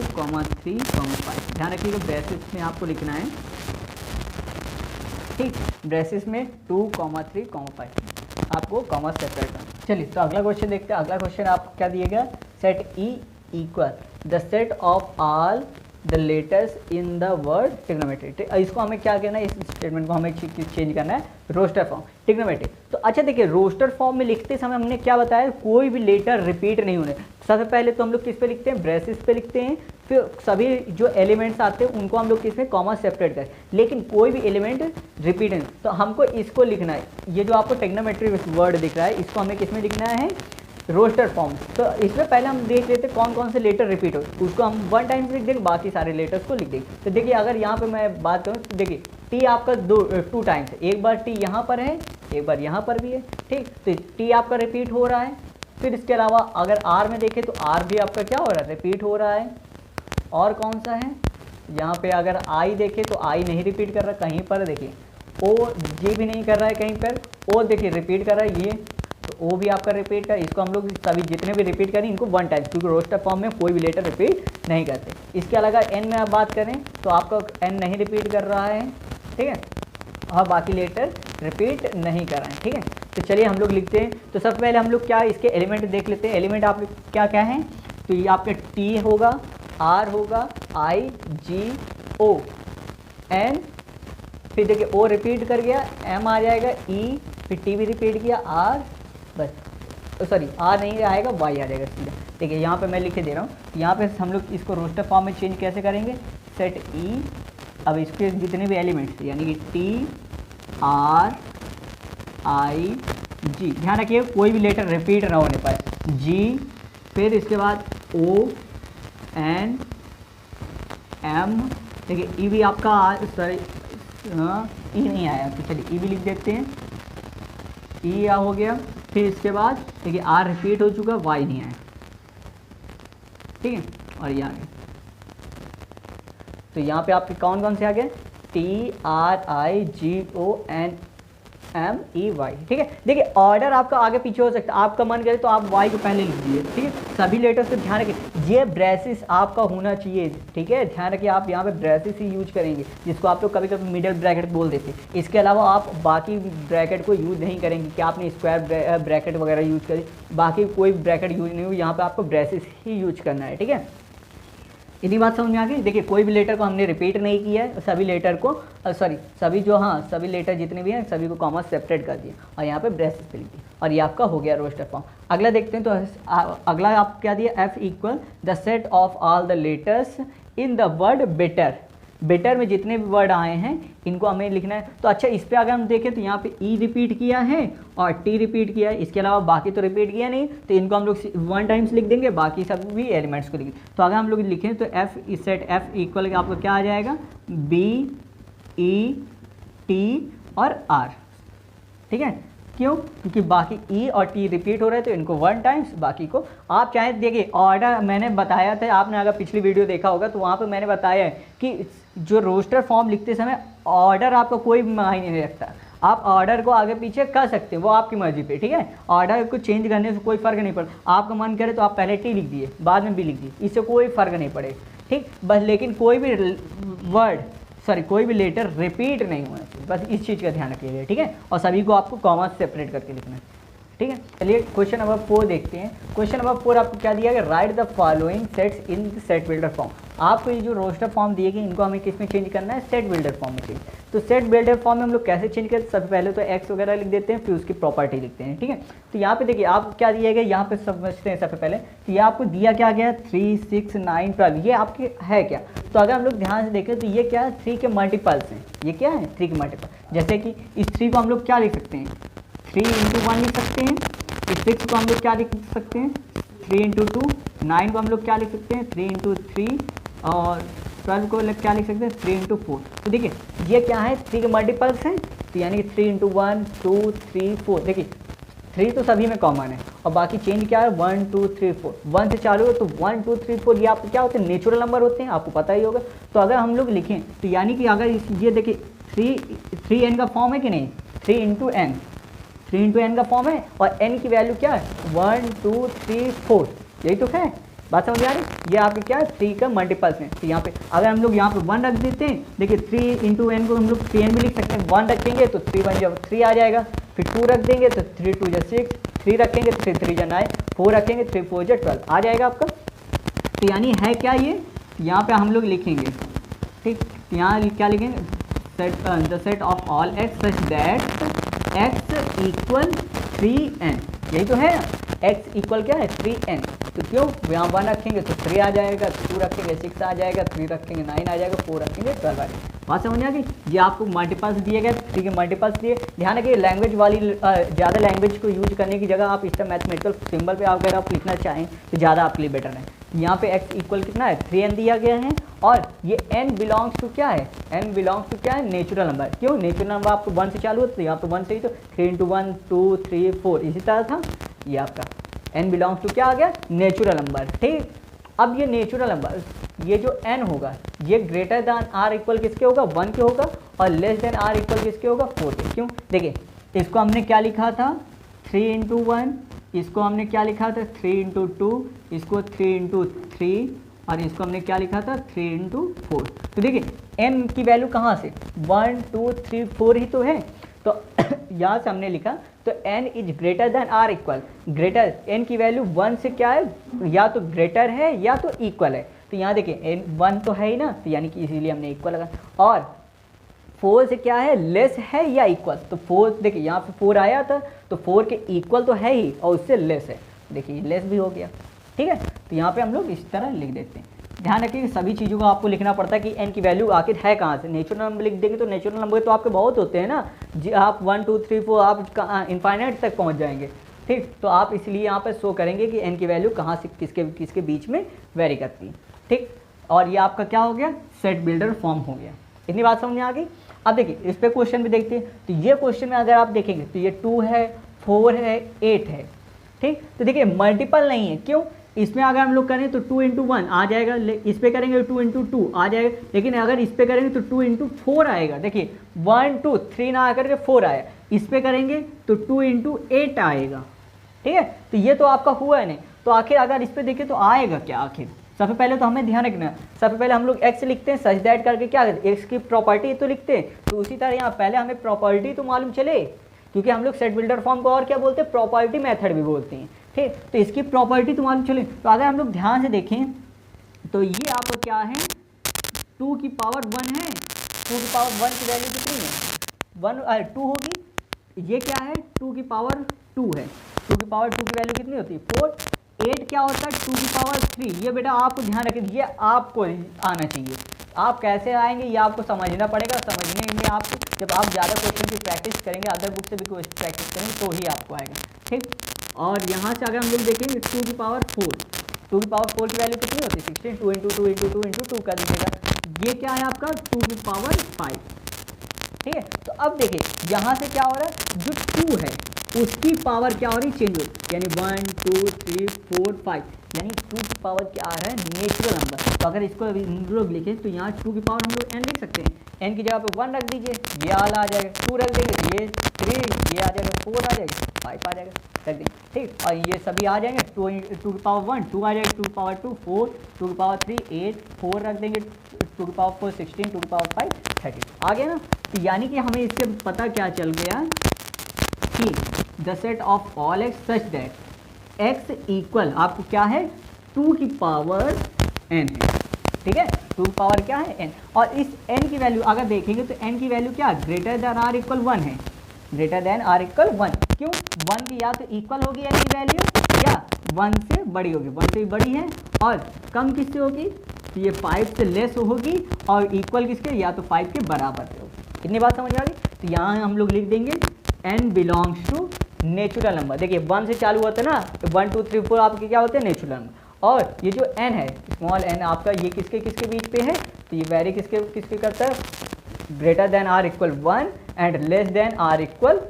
3, 5। ध्यान रखिएगा ब्रेसेस में आपको लिखना है, ठीक, ब्रेसेस में 2, 3, 5 आपको कॉमा सेपरेट करना। चलिए तो अगला क्वेश्चन देखते हैं। अगला क्वेश्चन आपको क्या दिएगा, set E equal the set of all the letters in the word trigonometry. इसको हमें क्या करना है, इस स्टेटमेंट को हमें चेंज करना है रोस्टर फॉर्म ट्रिग्नोमेट्री। तो अच्छा देखिए रोस्टर फॉर्म में लिखते समय हमने क्या बताया, कोई भी लेटर रिपीट नहीं होने। सबसे पहले तो हम लोग किस पे लिखते हैं, ब्रेसेस पे लिखते हैं, फिर सभी जो एलिमेंट्स आते हैं उनको हम लोग किस में कॉमा सेपरेट करें, लेकिन कोई भी एलिमेंट रिपीट नहीं। तो हमको इसको लिखना है, ये जो आपको ट्रिग्नोमेट्री वर्ड दिख रहा है इसको हमें किस में लिखना है, रोस्टर फॉर्म। तो इसमें पहले हम देख लेते हैं कौन कौन से लेटर रिपीट हो, उसको हम 1 टाइम लिख देंगे, बाकी सारे लेटर्स को लिख देंगे। तो देखिए अगर यहाँ पे मैं बात करूँ तो देखिए टी आपका 2 टाइम्स है, एक बार टी यहाँ पर है, एक बार यहाँ पर भी है, ठीक। तो टी आपका रिपीट हो रहा है। फिर इसके अलावा अगर आर में देखें तो आर भी आपका क्या हो रहा है, रिपीट हो रहा है। और कौन सा है, यहाँ पे अगर आई देखें तो आई नहीं रिपीट कर रहा कहीं पर, देखिए ओ जी भी नहीं कर रहा है कहीं पर, ओ देखिए रिपीट कर रहा है ये, तो ओ भी आपका रिपीट कर। इसको हम लोग सभी जितने भी रिपीट करें इनको 1 टाइम, क्योंकि रोस्टर फॉर्म में कोई भी लेटर रिपीट नहीं करते। इसके अलावा एन में आप बात करें तो आपका एन नहीं रिपीट कर रहा है, ठीक है, और बाकी लेटर रिपीट नहीं कर रहे हैं, ठीक है। तो चलिए हम लोग लिखते हैं। तो सबसे पहले हम लोग क्या इसके एलिमेंट देख लेते हैं। एलिमेंट आप क्या क्या हैं, तो ये आपका टी होगा, आर होगा, आई जी ओ एन, फिर देखिए ओ रिपीट कर गया, एम आ जाएगा, ई, फिर टी भी रिपीट किया, आर, बस सॉरी आर नहीं आएगा, वाई आ जाएगा सीधा। देखिए यहाँ पे मैं लिख के दे रहा हूँ, यहाँ पे हम लोग इसको रोस्टर फॉर्म में चेंज कैसे करेंगे, सेट ई, अब इसके जितने भी एलिमेंट्स यानी कि टी आर आई जी, ध्यान रखिए कोई भी लेटर रिपीट ना होने पाए, जी, फिर इसके बाद ओ एन एम, देखिए ई भी आपका सॉरी ई नहीं आया, तो चलिए ई भी लिख देते हैं, ई हो गया। फिर इसके बाद देखिए आर रिपीट हो चुका, वाई नहीं आया, ठीक है, और ये आ गया। तो यहाँ पे आपके कौन कौन से आ गए, T R I G O N MEY, ठीक है। देखिए ऑर्डर आपका आगे पीछे हो सकता है, आपका मन करे तो आप वाई को पहले लिख दीजिए, ठीक है। सभी लेटर्स को ध्यान रखिए, ये ब्रेसिस आपका होना चाहिए, ठीक है। ध्यान रखिए आप यहाँ पे ब्रेसिस ही यूज करेंगे, जिसको आप लोग कभी कभी मिडिल ब्रैकेट बोल देते हैं। इसके अलावा आप बाकी ब्रैकेट को यूज़ नहीं करेंगे कि आपने स्क्वायर ब्रैकेट वगैरह यूज करी, बाकी कोई ब्रैकेट यूज नहीं हो, यहाँ पर आपको ब्रेसिस ही यूज करना है, ठीक है। इतनी बात समझ में आ गई। देखिए कोई भी लेटर को हमने रिपीट नहीं किया है, सभी लेटर को सभी लेटर जितने भी हैं सभी को कॉमा सेपरेट कर दिया और यहाँ पे ब्रेसेस पे लिख दिया और ये आपका हो गया रोस्टर फॉर्म। अगला देखते हैं, तो अगला आप क्या दिया, F equal the set of all the letters in the word better. Better में जितने भी वर्ड आए हैं इनको हमें लिखना है। तो अच्छा इस पर अगर हम देखें तो यहाँ पे ई रिपीट किया है और टी रिपीट किया है, इसके अलावा बाकी तो रिपीट किया नहीं, तो इनको हम लोग 1 टाइम्स लिख देंगे, बाकी सब भी एलिमेंट्स को लिखेंगे। तो अगर हम लोग लिखें तो एफ सेट एफ इक्वल आपको क्या आ जाएगा, बी ई टी और आर, ठीक है। क्यों? क्योंकि बाकी ई और टी रिपीट हो रहे हैं तो इनको 1 टाइम्स, बाकी को आप चाहे देखिए ऑर्डर मैंने बताया था, आपने अगर पिछली वीडियो देखा होगा तो वहाँ पे मैंने बताया है कि जो रोस्टर फॉर्म लिखते समय ऑर्डर आपको कोई मायने नहीं रखता, आप ऑर्डर को आगे पीछे कर सकते हैं, वो आपकी मर्जी पे, ठीक है। ऑर्डर को चेंज करने से कोई फ़र्क नहीं पड़ता, आपका मन करे तो आप पहले टी लिख दिए बाद में बी लिख दिए, इससे कोई फ़र्क नहीं पड़ेगा, ठीक। बस लेकिन कोई भी लेटर रिपीट नहीं होना चाहिए, बस इस चीज़ का ध्यान रखिएगा, ठीक है। और सभी को आपको कॉमा सेपरेट करके लिखना है, ठीक है। चलिए क्वेश्चन नंबर 4 देखते हैं। क्वेश्चन नंबर 4 आपको क्या दिया गया, right the following sets in the set builder form. आपको ये जो रोस्टर फॉर्म दिए गए इनको हमें किस में चेंज करना है, सेट बिल्डर फॉर्म में चेंज। तो सेट बिल्डर फॉर्म में हम लोग कैसे चेंज करते हैं, सबसे पहले तो एक्स वगैरह लिख देते हैं, फिर उसकी प्रॉपर्टी लिखते हैं, ठीक है। तो यहाँ पे देखिए आप क्या दिया गया, यहाँ पे समझते हैं सबसे पहले। तो ये आपको दिया क्या गया, 3, 6, 9, 12, ये आपके है क्या। तो अगर हम लोग ध्यान से देखें तो ये क्या है, 3 के मल्टीपल्स हैं, ये क्या है 3 के मल्टीपल। जैसे कि इस 3 को हम लोग क्या लिख सकते हैं, 3 × 1 लिख सकते हैं। इस 6 को हम लोग क्या लिख सकते हैं, 3 × 2। 9 को हम लोग क्या लिख सकते हैं, 3 × 3। और 12 को क्या लिख सकते हैं, 3 × 4। तो देखिए ये क्या है, 3 के मल्टीपल्स हैं, तो यानी कि 3 × 1, 2, 3, 4। देखिए 3 तो सभी में कॉमन है और बाकी चेंज क्या है, 1, 2, 3, 4। 1 से चालू है तो 1, 2, 3, 4 ये आपके क्या होते हैं, नेचुरल नंबर होते हैं, आपको पता ही होगा। तो अगर हम लोग लिखें तो यानी कि अगर ये देखिए 3n का फॉर्म है कि नहीं, 3 × n, 3 × n का फॉर्म है और n की वैल्यू क्या है, 1, 2, 3, 4, यही तो है। बात समझ आ रही, ये आपके क्या है 3 का मल्टीपल्स हैं। तो यहाँ पे अगर हम लोग यहाँ पे 1 रख देते हैं, देखिए 3 × n को हम लोग 3n भी लिख सकते हैं, 1 रखेंगे तो 3 1 जब 3 आ जाएगा, फिर 2 रख देंगे तो 3 2 जा 6, 3 रखेंगे 3 3 जा 9, 4 रखेंगे 3 4 जा 12 आ जाएगा आपका। तो यानी है क्या ये, यहाँ पे हम लोग लिखेंगे, ठीक, यहाँ क्या लिखेंगे, the set of all x such that x equal 3n, यही तो है, x इक्वल क्या है 3n। तो क्यों, यहाँ 1 रखेंगे तो 3 आ जाएगा, 2 रखेंगे 6 आ जाएगा, 3 रखेंगे 9 आ जाएगा, 4 रखेंगे 12 आ जाएगा। बात समझ आ गई। ये आपको मल्टीपल्स दिए गए, 3 के मल्टीपल्स दिए। ध्यान रखिए लैंग्वेज वाली ज़्यादा लैंग्वेज को यूज करने की जगह आप इसका मैथमेटिकल सिंबल पे अगर आप लिखना चाहें तो ज़्यादा आपके लिए बेटर है। यहाँ पे x इक्वल कितना है 3n दिया गया है और ये n बिलोंग्स टू क्या है, n बिलोंग्स टू क्या है, नेचुरल नंबर। क्यों, नेचुरल नंबर आपको 1 से चालू होता है, तो यहाँ पे 1 से ही, तो 3 × 1, 2, 3, 4 इसी तरह था। ये आपका n बिलोंग्स टू क्या आ गया, नेचुरल नंबर, ठीक। अब ये नेचुरल नंबर, ये जो n होगा ये ग्रेटर दैन r इक्वल किसके होगा, 1 के होगा, और लेस देन r इक्वल किसके होगा, 4 के। क्यों, देखिए इसको हमने क्या लिखा था 3 × 1, इसको हमने क्या लिखा था 3 × 2, इसको 3 × 3 और इसको हमने क्या लिखा था 3 × 4। तो देखिए n की वैल्यू कहाँ से 1, 2, 3, 4 ही तो है, तो यहाँ से हमने लिखा तो n is greater than r equal, greater n की वैल्यू 1 से क्या है, या तो ग्रेटर है या तो इक्वल है। तो यहाँ देखिए n 1 तो है ही ना, तो यानी कि इसीलिए हमने इक्वल लगा, और 4 से क्या है, लेस है या इक्वल। तो 4 देखिए यहाँ पे 4 आया था तो 4 के इक्वल तो है ही और उससे लेस है, देखिए लेस भी हो गया, ठीक है। तो यहाँ पे हम लोग इस तरह लिख देते हैं। ध्यान रखिए सभी चीज़ों को आपको लिखना पड़ता है कि n की वैल्यू आखिर है कहाँ से। नेचुरल नंबर लिख देंगे तो नेचुरल नंबर तो आपके बहुत होते हैं ना जी, आप 1 2 3 4 आप इनफाइनाइट तक पहुँच जाएंगे, ठीक। तो आप इसलिए यहाँ पर शो करेंगे कि n की वैल्यू कहाँ से किसके बीच में वेरी करती है, ठीक। और ये आपका क्या हो गया, सेट बिल्डर फॉर्म हो गया। इतनी बात समझ में आ गई। अब देखिए इस पर क्वेश्चन भी देखते हैं। तो ये क्वेश्चन में अगर आप देखेंगे तो ये 2 है, 4 है, 8 है, ठीक। तो देखिए मल्टीपल नहीं है, क्यों, इसमें अगर हम लोग करें तो 2 × 1 आ जाएगा, इस पे करेंगे 2 × 2 आ जाएगा, लेकिन अगर इस पे करेंगे तो 2 × 4 आएगा। देखिए 1 2 3 ना आकर के 4 आया, इस पे करेंगे तो 2 × 8 आएगा, ठीक है। तो ये तो आपका हुआ है नहीं, तो आखिर अगर इस पे देखें तो आएगा क्या आखिर। सबसे पहले तो हमें ध्यान रखना है, सबसे पहले हम लोग x लिखते हैं, सच दैट करके क्या x की प्रॉपर्टी तो लिखते हैं, तो उसी तरह यहाँ पहले हमें प्रॉपर्टी तो मालूम चले, क्योंकि हम लोग सेट बिल्डर फॉर्म को और क्या बोलते हैं, प्रॉपर्टी मेथड भी बोलते हैं, ठीक। तो इसकी प्रॉपर्टी तो मालूम चले। तो अगर हम लोग ध्यान से देखें तो ये आपका क्या है, 2 की पावर 1 है, 2 की पावर 1 की वैल्यू कितनी है, 2 होगी। ये क्या है, 2 की पावर 2 है, 2 की पावर 2 की वैल्यू कितनी होती है 4। 8 क्या होता है 2 की पावर 3। ये बेटा आपको ध्यान रखें, ये आपको आना चाहिए। आप कैसे आएंगे ये आपको समझना पड़ेगा, समझने में आप जब आप ज़्यादा क्वेश्चन की प्रैक्टिस करेंगे, अदर बुक से भी प्रैक्टिस करेंगे तो ही आपको आएगा, ठीक। और यहाँ से अगर हम लोग देखेंगे 2 की पावर 4, 2 की पावर 4 की वैल्यू कितनी होती है 16, 2 × 2 × 2 × 2 कर दीजिएगा। ये क्या है आपका 2 की पावर 5, ठीक है। तो अब देखिए यहाँ से क्या हो रहा है, जो 2 है उसकी पावर क्या हो रही, चेंज हो रही, यानी 1 2 3 4 5, यानी 2 की पावर क्या आ रहा है, नेचुरल नंबर। तो अगर इसको अभी हम लोग लिखें तो यहाँ 2 की पावर हम लोग n लिख सकते हैं, n की जगह पे 1 रख दीजिए, ये आ जाएगा, 2 रख देंगे तो ये 3, ये आ जाएगा, 4 आ जाएगा, 5 आ जाएगा, रख देंगे, ठीक। और ये सभी आ जाएंगे, 2 की पावर 1 2 आ जाएगा, 2 की पावर 2 4, 2 की पावर 3 8, 4 रख देंगे, 2 की पावर 4 16, 2 की पावर 5 30 आ गया ना। तो यानी कि हमें इससे पता क्या चल गया कि the set of all x such that x equal आपको क्या है 2 की पावर n है, ठीक है। 2 की पावर क्या है n, और इस n की वैल्यू अगर देखेंगे तो n की वैल्यू क्या ग्रेटर देन आर इक्वल 1 है, ग्रेटर देन आर इक्वल 1। क्यों 1 की या तो इक्वल होगी n की वैल्यू या 1 से बड़ी होगी, 1 से भी बड़ी है, और कम किससे होगी, तो ये 5 से लेस होगी, और इक्वल किसके, या तो 5 के बराबर से होगी। कितनी बात समझ आ गई। तो यहाँ हम लोग लिख देंगे n belongs to natural number. देखिए 1 से चालू होता है ना, तो 1 2 3 4 आपके क्या होते हैं नेचुरल नंबर, और ये जो n है स्मॉल n आपका ये किसके किसके बीच पे है, तो ये वेरी किसके किसके करता है, greater than or equal 1 and less than or equal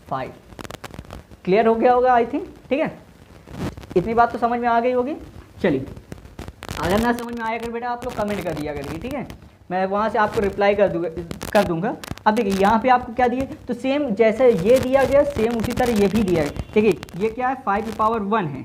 5। Clear हो गया होगा आई थिंक, ठीक है। इतनी बात तो समझ में आ गई होगी। चलिए अगर ना समझ में आया कर बेटा आप लोग कमेंट कर दिया करिए, ठीक है, मैं वहाँ से आपको रिप्लाई कर दूंगा। अब देखिए यहाँ पे आपको क्या दिए, तो सेम जैसे ये दिया गया सेम उसी तरह ये भी दिया गया। देखिए ये क्या है 5 की पावर 1 है,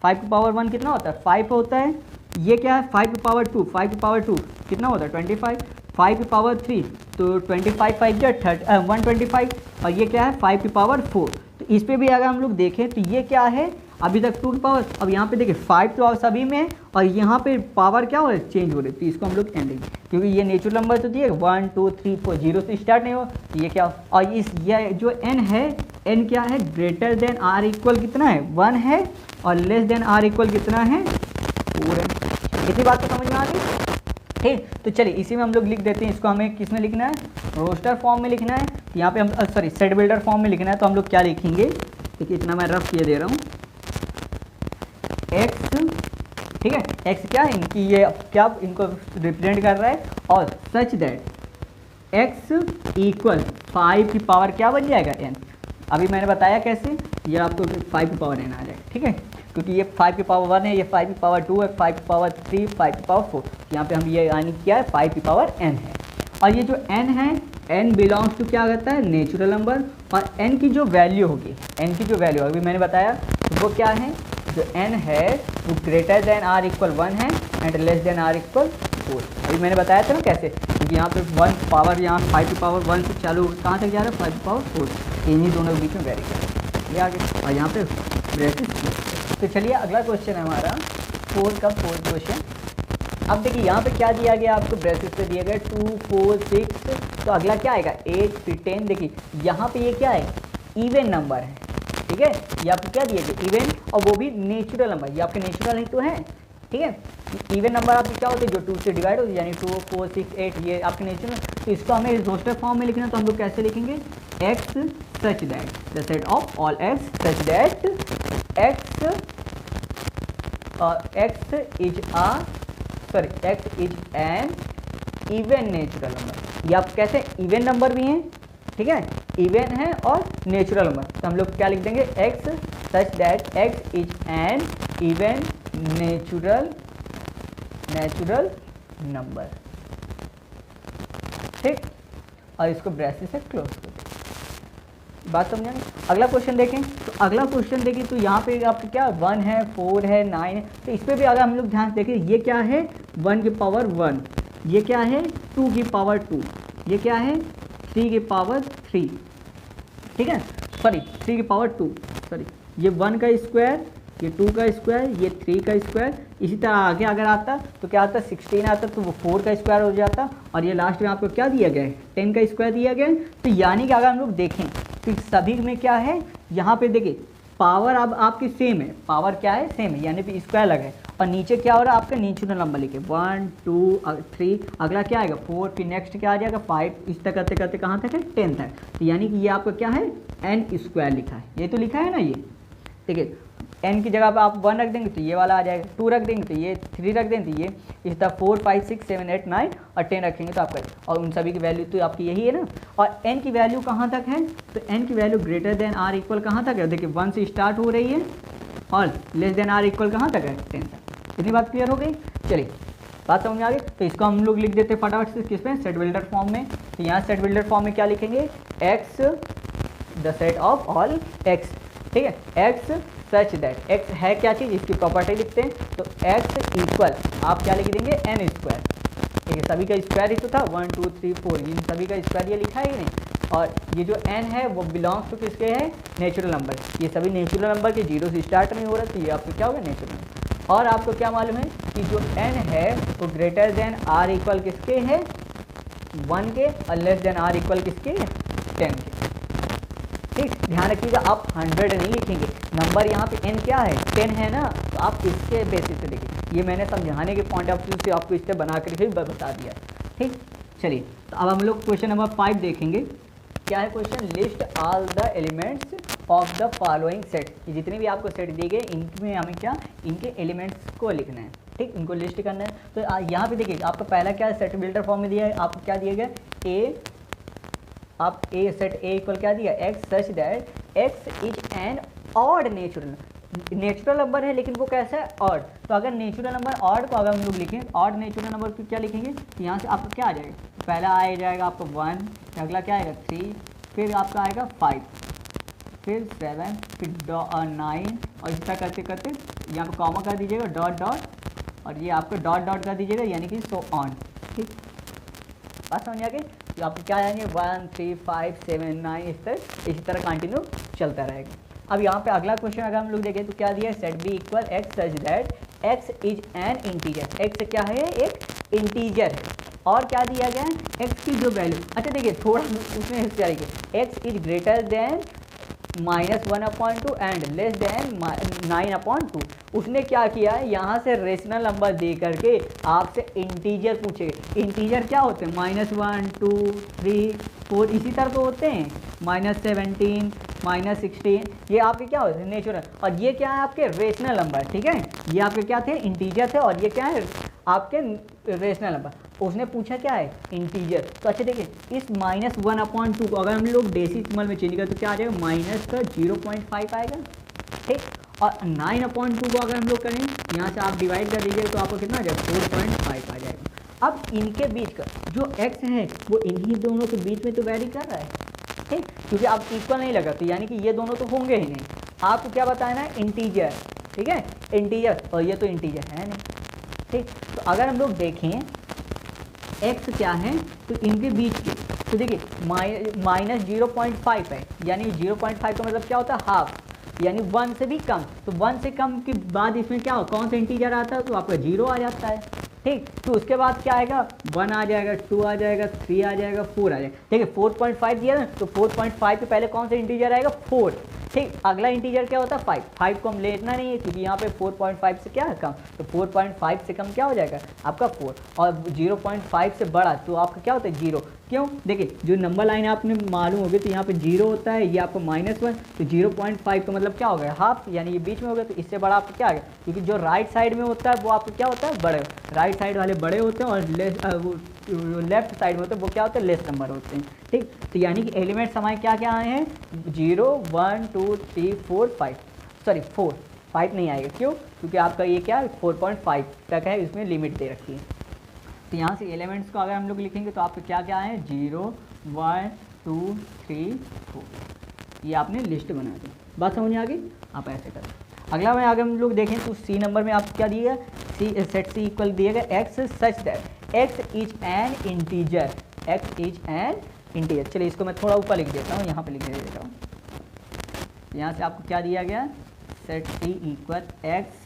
5 की पावर 1 कितना होता है 5 होता है। ये क्या है 5 की पावर 2, 5 की पावर 2 कितना होता है 25, 5 की पावर 3 तो 25 5 या 125, और ये क्या है 5 की पावर 4। तो इस पर भी अगर हम लोग देखें तो ये क्या है अभी तक 2 की पावर, अब यहाँ पे देखिए 5 तो सभी में है, और यहाँ पे पावर क्या हो रही है चेंज हो रही है, तो इसको हम लोग एन देंगे, क्योंकि ये नेचुरल नंबर तो दिए 1 2 3 4 0 से स्टार्ट नहीं हो, तो ये क्या, और इस ये जो n है n क्या है ग्रेटर देन आर इक्वल कितना है 1 है, और लेस देन आर इक्वल कितना है 4 है। इतनी बात तो समझ में आ गई, ठीक। तो चलिए इसी में हम लोग लिख देते हैं, इसको हमें किस में लिखना है, रोस्टर फॉर्म में लिखना है। तो यहाँ पे हम सॉरी सेट बिल्डर फॉर्म में लिखना है, तो हम लोग क्या लिखेंगे, देखिए इतना मैं रफ किए दे रहा हूँ, x, ठीक है, x क्या है इनकी ये क्या इनको रिप्रेजेंट कर रहा है, और सच दैट x इक्वल 5 की पावर क्या बन जाएगा n। अभी मैंने बताया कैसे, ये आपको 5 की पावर n आ जाएगा, ठीक है, क्योंकि ये 5 की पावर 1 है, ये 5 की पावर 2 है, 5 की पावर 3, 5 की पावर 4, यहाँ पे हम ये यानी क्या है 5 की पावर n है। और ये जो n है n बिलोंग्स टू क्या कहता है नेचुरल नंबर, और n की जो वैल्यू होगी, n की जो वैल्यू अभी मैंने बताया तो वो क्या है, जो n है वो ग्रेटर देन आर इक्वल 1 है and less than or equal 4। अभी मैंने बताया था ना कैसे, क्योंकि यहाँ पे 1 पावर यहाँ 5 की पावर 1 से चालू कहाँ तक जा रहा है 5 की पावर 4, इन्हीं दोनों के बीच में वेरी करें ये आगे, और यहाँ पे ब्रैकेट। तो चलिए अगला क्वेश्चन है हमारा 4 का 4th क्वेश्चन। अब देखिए यहाँ पे क्या दिया गया आपको, ब्रैकेट पे दिया गया 2 4 6, तो अगला क्या आएगा 8 फिर 10। देखिए यहाँ पे ये क्या है इवन नंबर है, ठीक है, ये आपको क्या दिया गया इवन, और वो भी नेचुरल नंबर, ये आपके नेचुरल ही तो है, ठीक है। इवन नंबर आपके क्या होते हैं जो 2 से डिवाइड होते हैं, यानी 2 4 6 8 ये आपके नेचुरल। तो इसको हमें रोस्टर फॉर्म में लिखना है, तो हम लोग कैसे लिखेंगे x such that the set of all x such that x is an even natural number. ये आप कैसे इवन नंबर भी हैं, ठीक है, इवन है और नेचुरल नंबर, तो हम लोग क्या लिख देंगे x such that x is an even natural number, ठीक, और इसको ब्रैकेट से क्लोज कर दें। बात समझ आए। अगला क्वेश्चन देखें, तो अगला क्वेश्चन देखें तो यहाँ पे आपका क्या 1 है, 4 है, 9 है, तो इस पर भी अगर हम लोग ध्यान से देखें, ये क्या है 1 की पावर 1, ये क्या है 2 की पावर 2, ये क्या है 3 की पावर 3, ठीक है, सॉरी 3 की पावर 2, सॉरी ये 1 का स्क्वायर, ये 2 का स्क्वायर, ये 3 का स्क्वायर, इसी तरह आगे अगर आता तो क्या आता 16 आता तो वो 4 का स्क्वायर हो जाता, और ये लास्ट में आपको क्या दिया गया है 10 का स्क्वायर दिया गया है। तो यानी कि अगर हम लोग देखें तो सभी में क्या है, यहाँ पे देखिए पावर अब आपकी सेम है, पावर क्या है सेम है, यानी कि स्क्वायर लगा है, और नीचे क्या हो रहा है आपका नेचुरल नंबर लिखे 1 2 3, अगला क्या आएगा 4, फिर नेक्स्ट क्या आ जाएगा 5, इस तक करते करते कहाँ तक है 10 तक। तो यानी कि ये आपका क्या है n स्क्वायर लिखा है, ये तो लिखा है ना, ये देखिए n की जगह पर आप 1 रख देंगे तो ये वाला आ जाएगा, 2 रख देंगे तो ये, 3 रख देंगे तो ये, इस तरह 4 5 6 7 8 9 और 10 रखेंगे तो आपका, और उन सभी की वैल्यू तो आपकी यही है ना। और n की वैल्यू कहाँ तक है, तो n की value greater than or equal कहाँ तक है, देखिए 1 से स्टार्ट हो रही है और लेस देन आर इक्वल कहाँ तक है 10 तक। इतनी बात क्लियर हो गई। चलिए बात समझ में आ गई। तो इसको हम लोग लिख देते हैं फटाफट से किस में, सेट बिल्डर फॉर्म में। तो यहाँ सेट बिल्डर फॉर्म में क्या लिखेंगे, x the set of all x, ठीक है, x सच दैट, x है क्या चीज़, इसकी प्रॉपर्टी लिखते हैं। तो x इक्वल आप क्या लिख देंगे n स्क्वायर, ठीक है, सभी का स्क्वायर ही तो था 1 2 3 4, इन सभी का स्क्वायर ये लिखा है कि नहीं। और ये जो n है वो बिलोंग्स टू किसके है, नेचुरल नंबर, ये सभी नेचुरल नंबर के 0 से स्टार्ट नहीं हो रहा, तो ये आपको क्या होगा नेचुरल नंबर। और आपको क्या मालूम है कि जो n है वो ग्रेटर देन r इक्वल किसके है 1 के, और लेस देन r इक्वल किसके 10 के। ठीक, ध्यान रखिएगा आप 100 नहीं लिखेंगे, नंबर यहाँ पे n क्या है 10 है ना, तो आप इसके बेसिस से देखिए, ये मैंने समझाने के पॉइंट ऑफ व्यू से आपको इससे बना कर ही बता दिया। ठीक, चलिए तो अब हम लोग क्वेश्चन नंबर 5 देखेंगे। क्या है question, list all the elements of the following set, ये जितने भी आपको सेट दिए गए इनमें हमें क्या इनके एलिमेंट्स को लिखना है, ठीक, इनको लिस्ट करना है। तो यहाँ पे देखिए आपका पहला क्या है, सेट बिल्डर फॉर्म में दिया है, आपको क्या दिया गया ए, आप ए सेट ए इक्वल क्या दिया x such that x is an odd natural number है, लेकिन वो कैसा है ऑड। तो अगर नेचुरल नंबर ऑड को अगर हम लोग लिखें, ऑड नेचुरल नंबर को क्या लिखेंगे, तो यहाँ से आपका क्या आ जाएगा, पहला आ जाएगा आपका 1, अगला क्या आएगा 3, फिर आपका आएगा 5, फिर 7, फिर 9, और इस तरह करते करते यहाँ पर कॉमा कर दीजिएगा डॉट डॉट, और ये आपको डॉट डॉट कर दीजिएगा, यानी कि सो ऑन। ठीक, बात समझ आ गई। तो आपको क्या आएंगे 1 3 5 7 9, इसी तरह कंटिन्यू चलता रहेगा। अब यहाँ पे अगला क्वेश्चन अगर हम लोग देखें तो क्या दिया है, set B equal x such that x is an integer, x क्या है एक इंटीजर है, और क्या दिया गया है एक्स की जो वैल्यू, अच्छा देखिए थोड़ा उसमें इस तरीके, x is greater then -1/2 and less then 9/2। उसने क्या किया है, यहाँ से रेशनल नंबर दे करके आपसे इंटीजर पूछे। इंटीजर क्या होते हैं, -1 2 3 4 इसी तरह तो होते हैं, -17 -16, ये आपके क्या होते हैं नेचुरल, और ये क्या है आपके रेशनल नंबर। ठीक है, ये आपके क्या थे इंटीजर थे, और ये क्या है आपके रेशनल नंबर। उसने पूछा क्या है इंटीजर। तो अच्छा देखिए इस -1/2 को अगर हम लोग डेसिमल में चेंज करें तो क्या आ जाएगा, माइनस का 0.5 आएगा। ठीक, और 9/2 को अगर हम लोग करें, यहाँ से आप डिवाइड कर दीजिए तो आपको कितना आ जाएगा 4.5 आ जाएगा। अब इनके बीच का जो x है वो इन्हीं दोनों के बीच में तो वैरी कर रहा है, ठीक, क्योंकि आप इक्वल नहीं लगा, तो यानी कि ये दोनों तो होंगे ही नहीं। आपको क्या बताया ना इंटीजर, ठीक है इंटीजर, और ये तो इंटीजर है नहीं। ठीक, तो अगर हम लोग देखें x क्या है तो इनके बीच के, तो देखिए -0.5 है, यानी 0.5 का मतलब क्या होता है हाफ, यानी 1 से भी कम। तो 1 से कम के बाद इसमें क्या हो, कौन सा इंटीजर आता है, तो आपका 0 आ जाता है। ठीक, तो उसके बाद क्या आएगा 1 आ जाएगा, 2 आ जाएगा, 3 आ जाएगा, 4 आ जाएगा। ठीक है 4.5 दिया ना, तो 4.5 के पहले कौन सा इंटीजर आएगा 4। ठीक, अगला इंटीजर क्या होता है 5, 5 को हम लेना नहीं है क्योंकि यहाँ पे 4.5 से क्या है कम, तो 4.5 से कम क्या हो जाएगा आपका 4, और 0.5 से बड़ा तो आपका क्या होता है 0। क्यों, देखिए जो नंबर लाइन आपने मालूम होगी तो यहाँ पे 0 होता है, ये आपका -1, तो 0.5 का मतलब क्या हो गया हाफ, यानी ये बीच में हो गया, तो इससे बड़ा आपका क्या आ गया, क्योंकि जो राइट साइड में होता है वो आपका क्या होता है बड़े, राइट साइड वाले बड़े होते हैं, और लेफ्ट साइड में होते हैं वो क्या होते हैं लेस नंबर होते हैं। ठीक, तो यानी कि एलिमेंट्स हमारे क्या क्या आए हैं 0 1 2 3 4 5, सॉरी 4 5 नहीं आएगा, क्यों, क्योंकि आपका ये क्या 4.5 तक है, इसमें लिमिट दे रखी है। तो यहाँ से एलिमेंट्स को अगर हम लोग लिखेंगे तो आपके क्या क्या है 0 1 2 3 4, ये आपने लिस्ट बना दी। बात समझ में आ गई? आप ऐसे करें। अगला में आगे हम लोग देखें तो सी नंबर में आप क्या दिएगा, सेट सी इक्वल दिएगा X such that x is an integer, X is an integer. चलिए इसको मैं थोड़ा ऊपर लिख देता हूँ, यहाँ पे लिख देता हूँ। यहाँ से आपको क्या दिया गया, set C equal x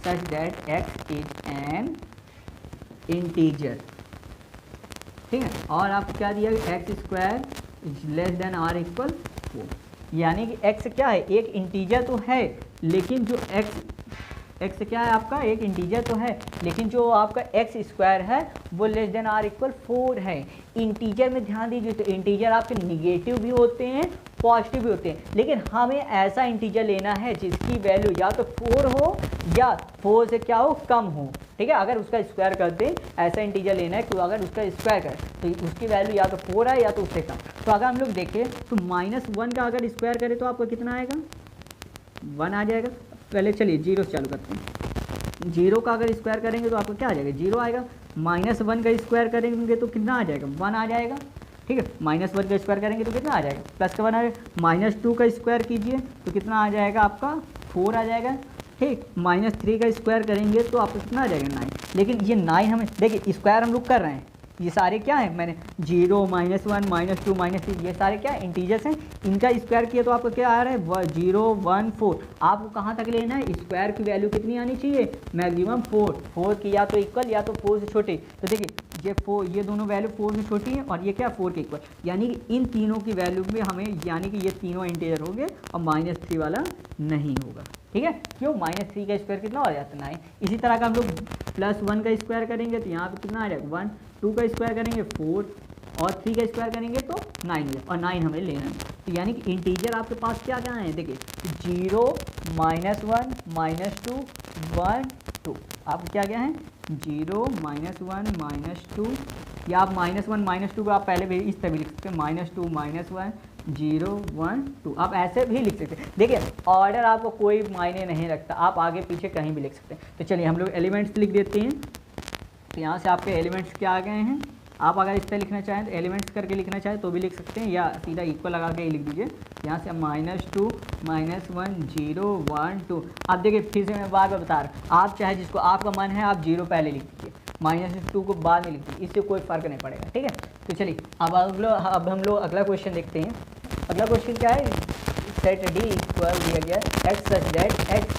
such that x is an integer, ठीक है। और आपको क्या दिया गया, x square less than or equal 4, यानी कि एक्स क्या है, एक इंटीजर तो है, लेकिन जो एक्स क्या है आपका, एक इंटीजर तो है, लेकिन जो आपका एक्स स्क्वायर है वो लेस देन आर इक्वल 4 है। इंटीजर में ध्यान दीजिए, तो इंटीजर आपके निगेटिव भी होते हैं पॉजिटिव भी होते हैं, लेकिन हमें ऐसा इंटीजर लेना है जिसकी वैल्यू या तो 4 हो या 4 से क्या हो, कम हो, ठीक है। अगर उसका स्क्वायर कर दें, ऐसा इंटीजर लेना है कि अगर उसका स्क्वायर करें तो उसकी वैल्यू या तो 4 है या तो उससे कम। तो अगर हम लोग देखें तो -1 का अगर स्क्वायर करें तो आपका कितना आएगा, 1 आ जाएगा। पहले चलिए 0 से चालू करते हैं। 0 का अगर स्क्वायर करेंगे तो आपको क्या आ जाएगा, 0 आएगा। -1 का स्क्वायर करेंगे तो कितना आ जाएगा, 1 आ जाएगा, ठीक है। -1 का स्क्वायर करेंगे तो कितना आ जाएगा, प्लस का 1 आ जाएगा। -2 का स्क्वायर कीजिए तो कितना आ जाएगा आपका, 4 आ जाएगा, ठीक। -3 का स्क्वायर करेंगे तो आपको कितना आ जाएगा, 9। लेकिन ये 9 हमें देखिए स्क्वायर हम लोग कर रहे हैं, ये सारे क्या है, मैंने 0 -1 -2 -3 ये सारे क्या इंटीजर्स हैं, इनका स्क्वायर किया तो आपको क्या आ रहा है 0 1 4। आपको कहाँ तक लेना है, स्क्वायर की वैल्यू कितनी आनी चाहिए, मैक्सिमम 4 की या तो इक्वल या तो 4 से छोटी। तो देखिए ये दोनों वैल्यू 4 से छोटी है और ये क्या 4 के इक्वल, यानी कि इन तीनों की वैल्यू में हमें, यानी कि ये तीनों इंटीजर हो गए और -3 वाला नहीं होगा, ठीक है। क्यों, -3 का स्क्वायर कितना हो जाता है 9। इसी तरह का हम लोग +1 का स्क्वायर करेंगे तो यहाँ पे कितना आ जाएगा 1, 2 का स्क्वायर करेंगे 4 और 3 का स्क्वायर करेंगे तो 9 और 9 हमें लेना है। तो यानी कि इंटीजर आपके पास क्या क्या है, देखिए 0 -1 -2 1 2, आप क्या क्या है 0 -1 -2, या आप -1 -2 को आप पहले भी इस तरह भी लिख सकते हैं, -2 -1 0 1 2, आप ऐसे भी लिख सकते हैं। देखिए ऑर्डर आपको कोई मायने नहीं रखता, आप आगे पीछे कहीं भी लिख सकते हैं। तो चलिए हम लोग एलिमेंट्स लिख देते हैं। तो यहाँ से आपके एलिमेंट्स क्या आ गए हैं, आप अगर इस पर लिखना चाहें तो एलिमेंट्स करके लिखना चाहें तो भी लिख सकते हैं, या सीधा इक्वल लगा के ही लिख दीजिए। यहाँ से -2 -1 0 1 2। आप देखिए फिर से मैं बार बार बता रहा हूँ, आप चाहे जिसको आपका मन है आप 0 पहले लिख दीजिए, -2 को बाद में लिख दीजिए, इससे कोई फ़र्क नहीं पड़ेगा, ठीक है। तो चलिए अब हम लोग अगला क्वेश्चन देखते हैं। अगला क्वेश्चन क्या है, सेट डी इक्वल दिया गया x such that x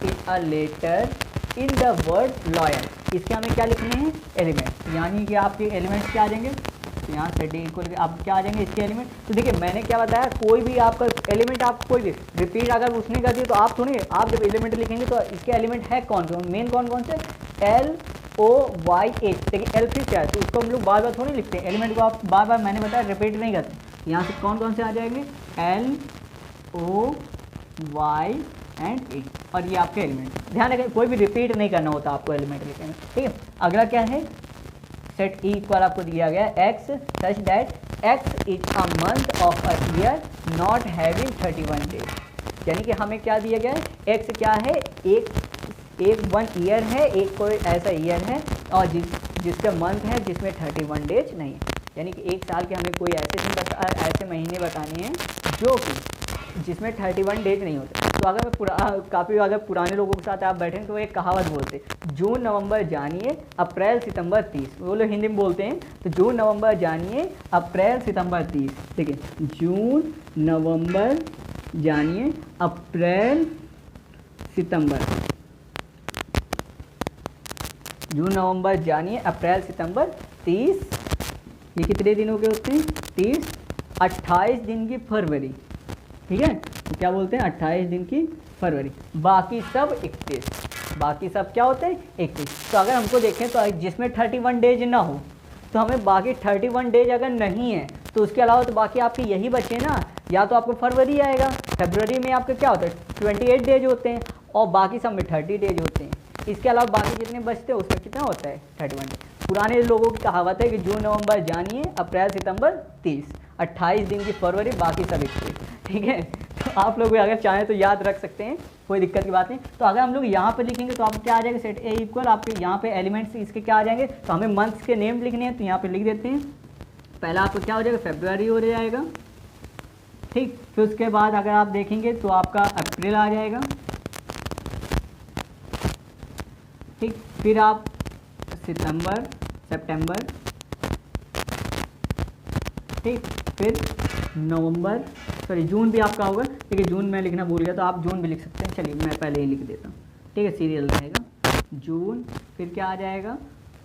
is a letter in the word lawyer. इसके हमें क्या लिखने हैं, एलिमेंट, यानी कि आपके एलिमेंट्स क्या आ जाएंगे। तो यहाँ से डी इक्वल आप क्या आ जाएंगे इसके एलिमेंट। तो देखिए मैंने क्या बताया, कोई भी आपका एलिमेंट आप कोई भी रिपीट अगर उसने कर दिया तो आप सुनिए, आप जब एलिमेंट लिखेंगे तो इसके एलिमेंट है कौन कौन, मेन कौन कौन से, LOYH। देखिए एल फिर क्या है, तो उसको हम लोग बार बार थोड़ी लिखते हैं, एलिमेंट को आप बार बार मैंने बताया रिपीट नहीं करते। यहाँ से कौन कौन से आ जाएंगे, LOY एंड ए, और ये आपके एलिमेंट। ध्यान रखें कोई भी रिपीट नहीं करना होता आपको एलिमेंट लिखने में, ठीक है। अगला क्या है, सेट ई इक्वल आपको दिया गया x such that x is a month of a year not having 31 days. यानी कि हमें क्या दिया गया है, एक्स क्या है, एक 1 ईयर है, एक कोई ऐसा ईयर है और जिसका मंथ है जिसमें 31 डेज नहीं है। यानी कि एक साल के हमें कोई ऐसे महीने बताने हैं जो कि जिसमें 31 डेज नहीं होते। तो अगर मैं काफ़ी अगर पुराने लोगों के साथ आप बैठें तो एक कहावत बोलते, जून नवंबर जानिए अप्रैल सितंबर 30, वो लोग हिंदी में बोलते हैं। तो जून नवंबर जानिए अप्रैल सितंबर 30, ठीक है, जून नवंबर जानिए अप्रैल सितंबर, जून नवंबर जानिए अप्रैल सितंबर 30, ये कितने दिनों के होते हैं 30, 28 दिन की फरवरी, ठीक है। तो क्या बोलते हैं 28 दिन की फरवरी, बाकी सब 31, बाकी सब क्या होते हैं 31। तो अगर हमको देखें तो जिसमें 31 डेज ना हो तो हमें बाकी 31 डेज अगर नहीं है तो उसके अलावा तो बाकी आपके यही बचे ना, या तो आपको फरवरी आएगा, फरवरी में आपके क्या होता है 28 डेज होते हैं और बाकी सब में 30 डेज होते हैं। इसके अलावा बाकी जितने बचते हैं उसमें कितना होता है 31 डेज। पुराने लोगों की कहावत है कि जून नवंबर जानिए अप्रैल सितंबर 30, 28 दिन की फरवरी, बाकी सब 31, ठीक है। तो आप लोग भी अगर चाहें तो याद रख सकते हैं, कोई दिक्कत की बात नहीं। तो अगर हम लोग यहाँ पर लिखेंगे तो आप क्या आ जाएगा, सेट ए इक्वल आपके यहाँ पे एलिमेंट्स इसके क्या आ जाएंगे। तो हमें मंथ्स के नेम लिखने हैं तो यहाँ पे लिख देते हैं। पहला आपको क्या हो जाएगा, फेब्रुआरी हो जाएगा, ठीक। फिर उसके बाद अगर आप देखेंगे तो आपका अप्रैल आ जाएगा, ठीक। फिर आप सितंबर, सितंबर, ठीक। फिर नवंबर, सॉरी जून भी आपका होगा, ठीक है। जून में लिखना भूल गया तो आप जून भी लिख सकते हैं, चलिए मैं पहले ही लिख देता हूँ, ठीक है, सीरियल रहेगा जून। फिर क्या आ जाएगा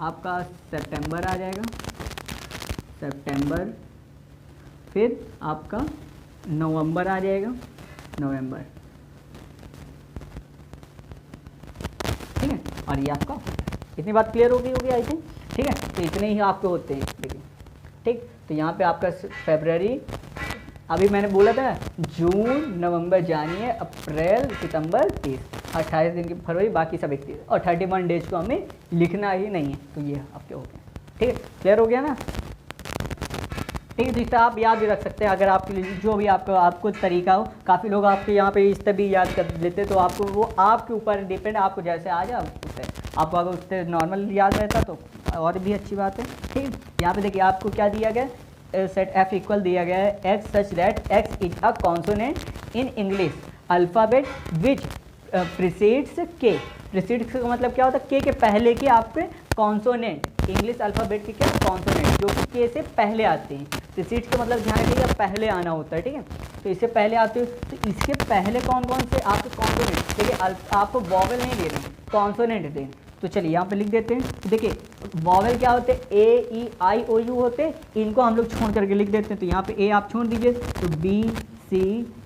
आपका सितंबर आ जाएगा, सितंबर। फिर आपका नवंबर आ जाएगा, नवंबर, ठीक है। और ये आपका, इतनी बात क्लियर हो गई होगी आई थिंक, ठीक है। तो इतने ही आपके होते हैं, देखिए, ठीक। तो यहाँ पे आपका फरवरी, अभी मैंने बोला था जून, नवंबर, जनवरी, अप्रैल, सितंबर, 28 दिन की फरवरी, बाकी सब 31 और 31 डेज को हमें लिखना ही नहीं है। तो ये आपके हो गए, ठीक है, क्लियर हो गया ना, ठीक है। तो इस तरह आप याद भी रख सकते हैं, अगर आपके लिए जो भी आपको तरीका हो। काफ़ी लोग आपके यहाँ पे इस तरह भी याद कर लेते, तो आपको वो आपके ऊपर डिपेंड, आपको जैसे आ जाए उससे, आपको अगर उससे नॉर्मल याद रहता तो और भी अच्छी बात है, ठीक। यहाँ पे देखिए आपको क्या दिया गया, सेट एफ इक्वल दिया गया है X such that x is a consonant in English alphabet which precedes के। प्रीसीड्स का मतलब क्या होता है, के पहले के आपके कॉन्सोनेंट, इंग्लिश अल्फ़ाबेट के क्या कॉन्सोनेंट जो कि के से पहले आते हैं। प्रीसीड्स का मतलब ध्यान रखिएगा पहले आना होता है, ठीक है। तो इससे पहले आते हो, तो इसके पहले कौन कौन से आपके कॉन्सोनेंट, देखिए आपको वॉवेल नहीं दे रहे, कॉन्सोनेंट दे। तो चलिए यहाँ पे लिख देते हैं, देखिए वॉवेल क्या होते हैं, ए ई आई ओ यू होते हैं, इनको हम लोग छोड़ करके लिख देते हैं। तो यहाँ पे ए आप छोड़ दीजिए, तो बी सी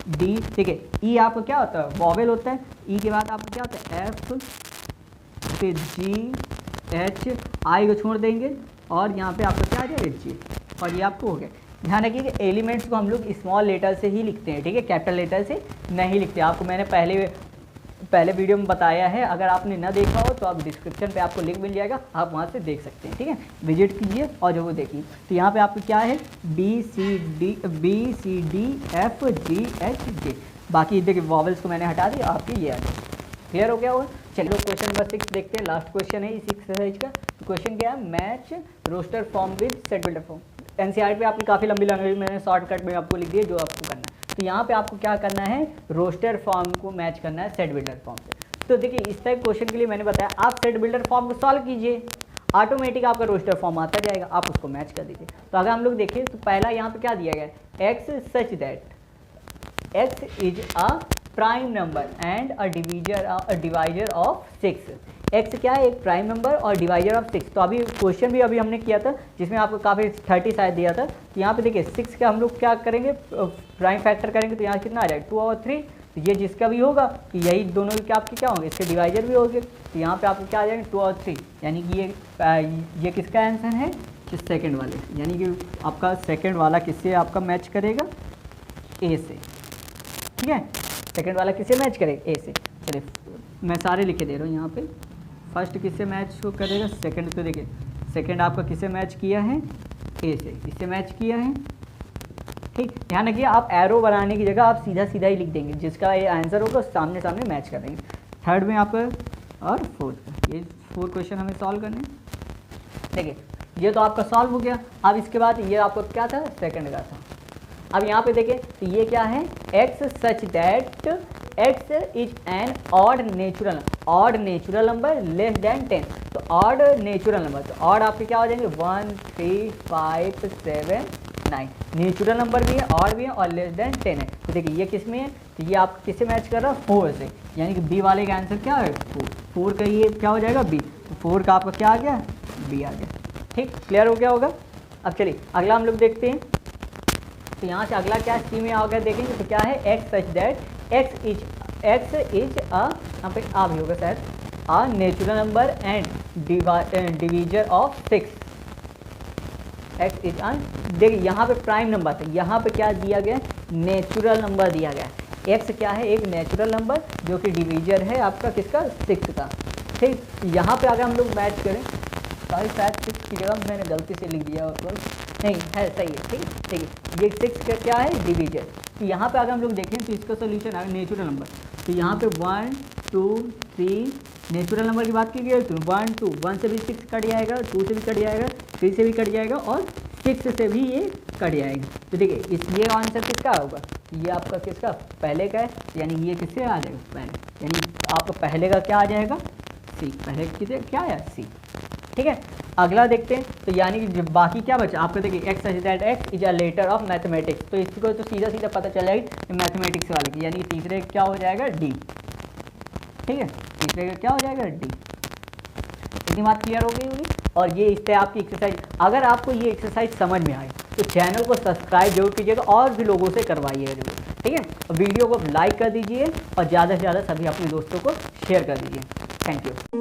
डी, ठीक है। ई आपको क्या होता है, वॉवेल होता है। ई के बाद आपको क्या होता है, एफ, फिर जी एच, आई को छोड़ देंगे और यहाँ पे आपको क्या आ जाएगा, जी, और ये आपको हो गया। ध्यान रखिए कि एलिमेंट्स को हम लोग स्मॉल लेटर से ही लिखते हैं, ठीक है, कैपिटल लेटर से नहीं लिखते। आपको मैंने पहले वीडियो में बताया है, अगर आपने ना देखा हो तो आप डिस्क्रिप्शन पे आपको लिंक मिल जाएगा, आप वहाँ से देख सकते हैं, ठीक है। विजिट कीजिए और जो वो देखिए। तो यहाँ पे आपको क्या है, B C D F G H J, बाकी देखिए वॉवेल्स को मैंने हटा दिया, आपकी ये आ गई। क्लियर हो गया होगा। चलिए क्वेश्चन नंबर 6 देखते हैं, लास्ट क्वेश्चन है इस एक्सरसाइज का। तो क्वेश्चन क्या है, match roster form with set builder form. NCERT पे आपने काफ़ी लंबी लैंग्वेज मैंने शॉर्टकट में आपको लिख दिया जो आपको करना है। तो यहाँ पे आपको क्या करना है, रोस्टर फॉर्म को मैच करना है सेट बिल्डर फॉर्म से। तो देखिए इस टाइप क्वेश्चन के लिए मैंने बताया आप सेट बिल्डर फॉर्म को सॉल्व कीजिए, ऑटोमेटिक आपका रोस्टर फॉर्म आता जाएगा, आप उसको मैच कर दीजिए। तो अगर हम लोग देखें तो पहला यहाँ पे क्या दिया गया है, X such that x is a prime number and a divisor of 6। X क्या है, एक प्राइम नंबर और डिवाइजर ऑफ 6। तो अभी क्वेश्चन भी अभी हमने किया था जिसमें आपको काफ़ी 30 शायद दिया था। तो यहाँ पे देखिए 6 का हम लोग क्या करेंगे, प्राइम फैक्टर करेंगे, तो यहाँ कितना आ जाएगा 2 और 3। तो ये जिसका भी होगा तो यही दोनों क्या आपके क्या होंगे, इसके डिवाइजर भी होंगे। तो यहाँ पे आपको क्या आ जाएंगे 2 और 3, यानी कि ये किसका आंसर है, सेकेंड वाले, यानी कि आपका सेकेंड वाला किससे आपका मैच करेगा, ए से, ठीक है। सेकेंड वाला किससे मैच करेगा, ए से। चलिए मैं सारे लिखे दे रहा हूँ यहाँ पे। फर्स्ट किससे मैच को करेगा, सेकंड। तो देखिए सेकंड आपका किससे मैच किया है, ए से, इससे मैच किया है, ठीक। ध्यान रखिए आप एरो बनाने की जगह आप सीधा सीधा ही लिख देंगे, जिसका ये आंसर होगा सामने सामने मैच कर देंगे। थर्ड में आपका और फोर्थ, ये 4 क्वेश्चन हमें सॉल्व करने। देखिए ये तो आपका सॉल्व हो गया। अब इसके बाद ये आपका क्या था, सेकंड का था। अब यहाँ पे देखें तो ये क्या है, X such that x is N odd natural number less then 10। तो ऑड नेचुरल नंबर, तो ऑड आपके क्या हो जाएंगे 1 3 5 7 9। नेचुरल नंबर भी है, ऑड भी है और लेस देन 10 है। तो देखिए ये किस में है, तो ये आप किससे मैच कर रहा है, 4 से, यानी कि बी वाले का आंसर क्या है 4 का, ये क्या हो जाएगा बी। तो 4 का आपका क्या आ गया, बी आ गया, ठीक। क्लियर हो गया होगा। अब चलिए अगला हम लोग देखते हैं। तो यहाँ से अगला क्या सी में आ गया देखेंगे, तो क्या है, X such that x is a, यहाँ पे आ भी होगा शायद, a natural number and divisor of 6। X is an, देखिए यहाँ पे प्राइम नंबर था, यहाँ पे क्या दिया गया, नेचुरल नंबर दिया गया। एक्स क्या है, एक नेचुरल नंबर जो कि डिवीजर है आपका किसका, 6 का, ठीक। यहाँ पे अगर हम लोग मैच करें, सॉरी शायद 6 की जगह मैंने गलती से लिख दिया, नहीं है सही है, ठीक ठीक है। ये 6 का क्या है, डिवीजर। तो यहाँ पे अगर हम लोग देखें तो इसका सोल्यूशन है नेचुरल नंबर। तो यहाँ पे 1 2 3 नेचुरल नंबर की बात की गई तो 1 2, 1 से भी 6 कट जाएगा, 2 से भी कट जाएगा, 3 से भी कट जाएगा और 6 से भी ये कट जाएगा। तो देखिए इस ये आंसर किसका होगा, ये आपका किसका पहले का है, यानी ये किससे आ जाएगा पहले, यानी आपका पहले का क्या आ जाएगा सी, पहले किसे क्या है सी। ठीक है, अगला देखते हैं। तो यानी कि जो बाकी क्या बचा आपको, देखिए x such that x is a letter of mathematics, तो इसको तो सीधा सीधा पता चल जाएगी मैथमेटिक्स वाले की, यानी कि तीसरे क्या हो जाएगा डी। ठीक है, तीसरे का क्या हो जाएगा डी। इतनी बात क्लियर हो गई होगी। और ये इस तरह आपकी एक्सरसाइज, अगर आपको ये एक्सरसाइज समझ में आए तो चैनल को सब्सक्राइब जरूर कीजिएगा और भी लोगों से करवाइएगा जरूर। ठीक है, और वीडियो को लाइक कर दीजिए और ज़्यादा से ज़्यादा सभी अपने दोस्तों को शेयर कर दीजिए। Thank you.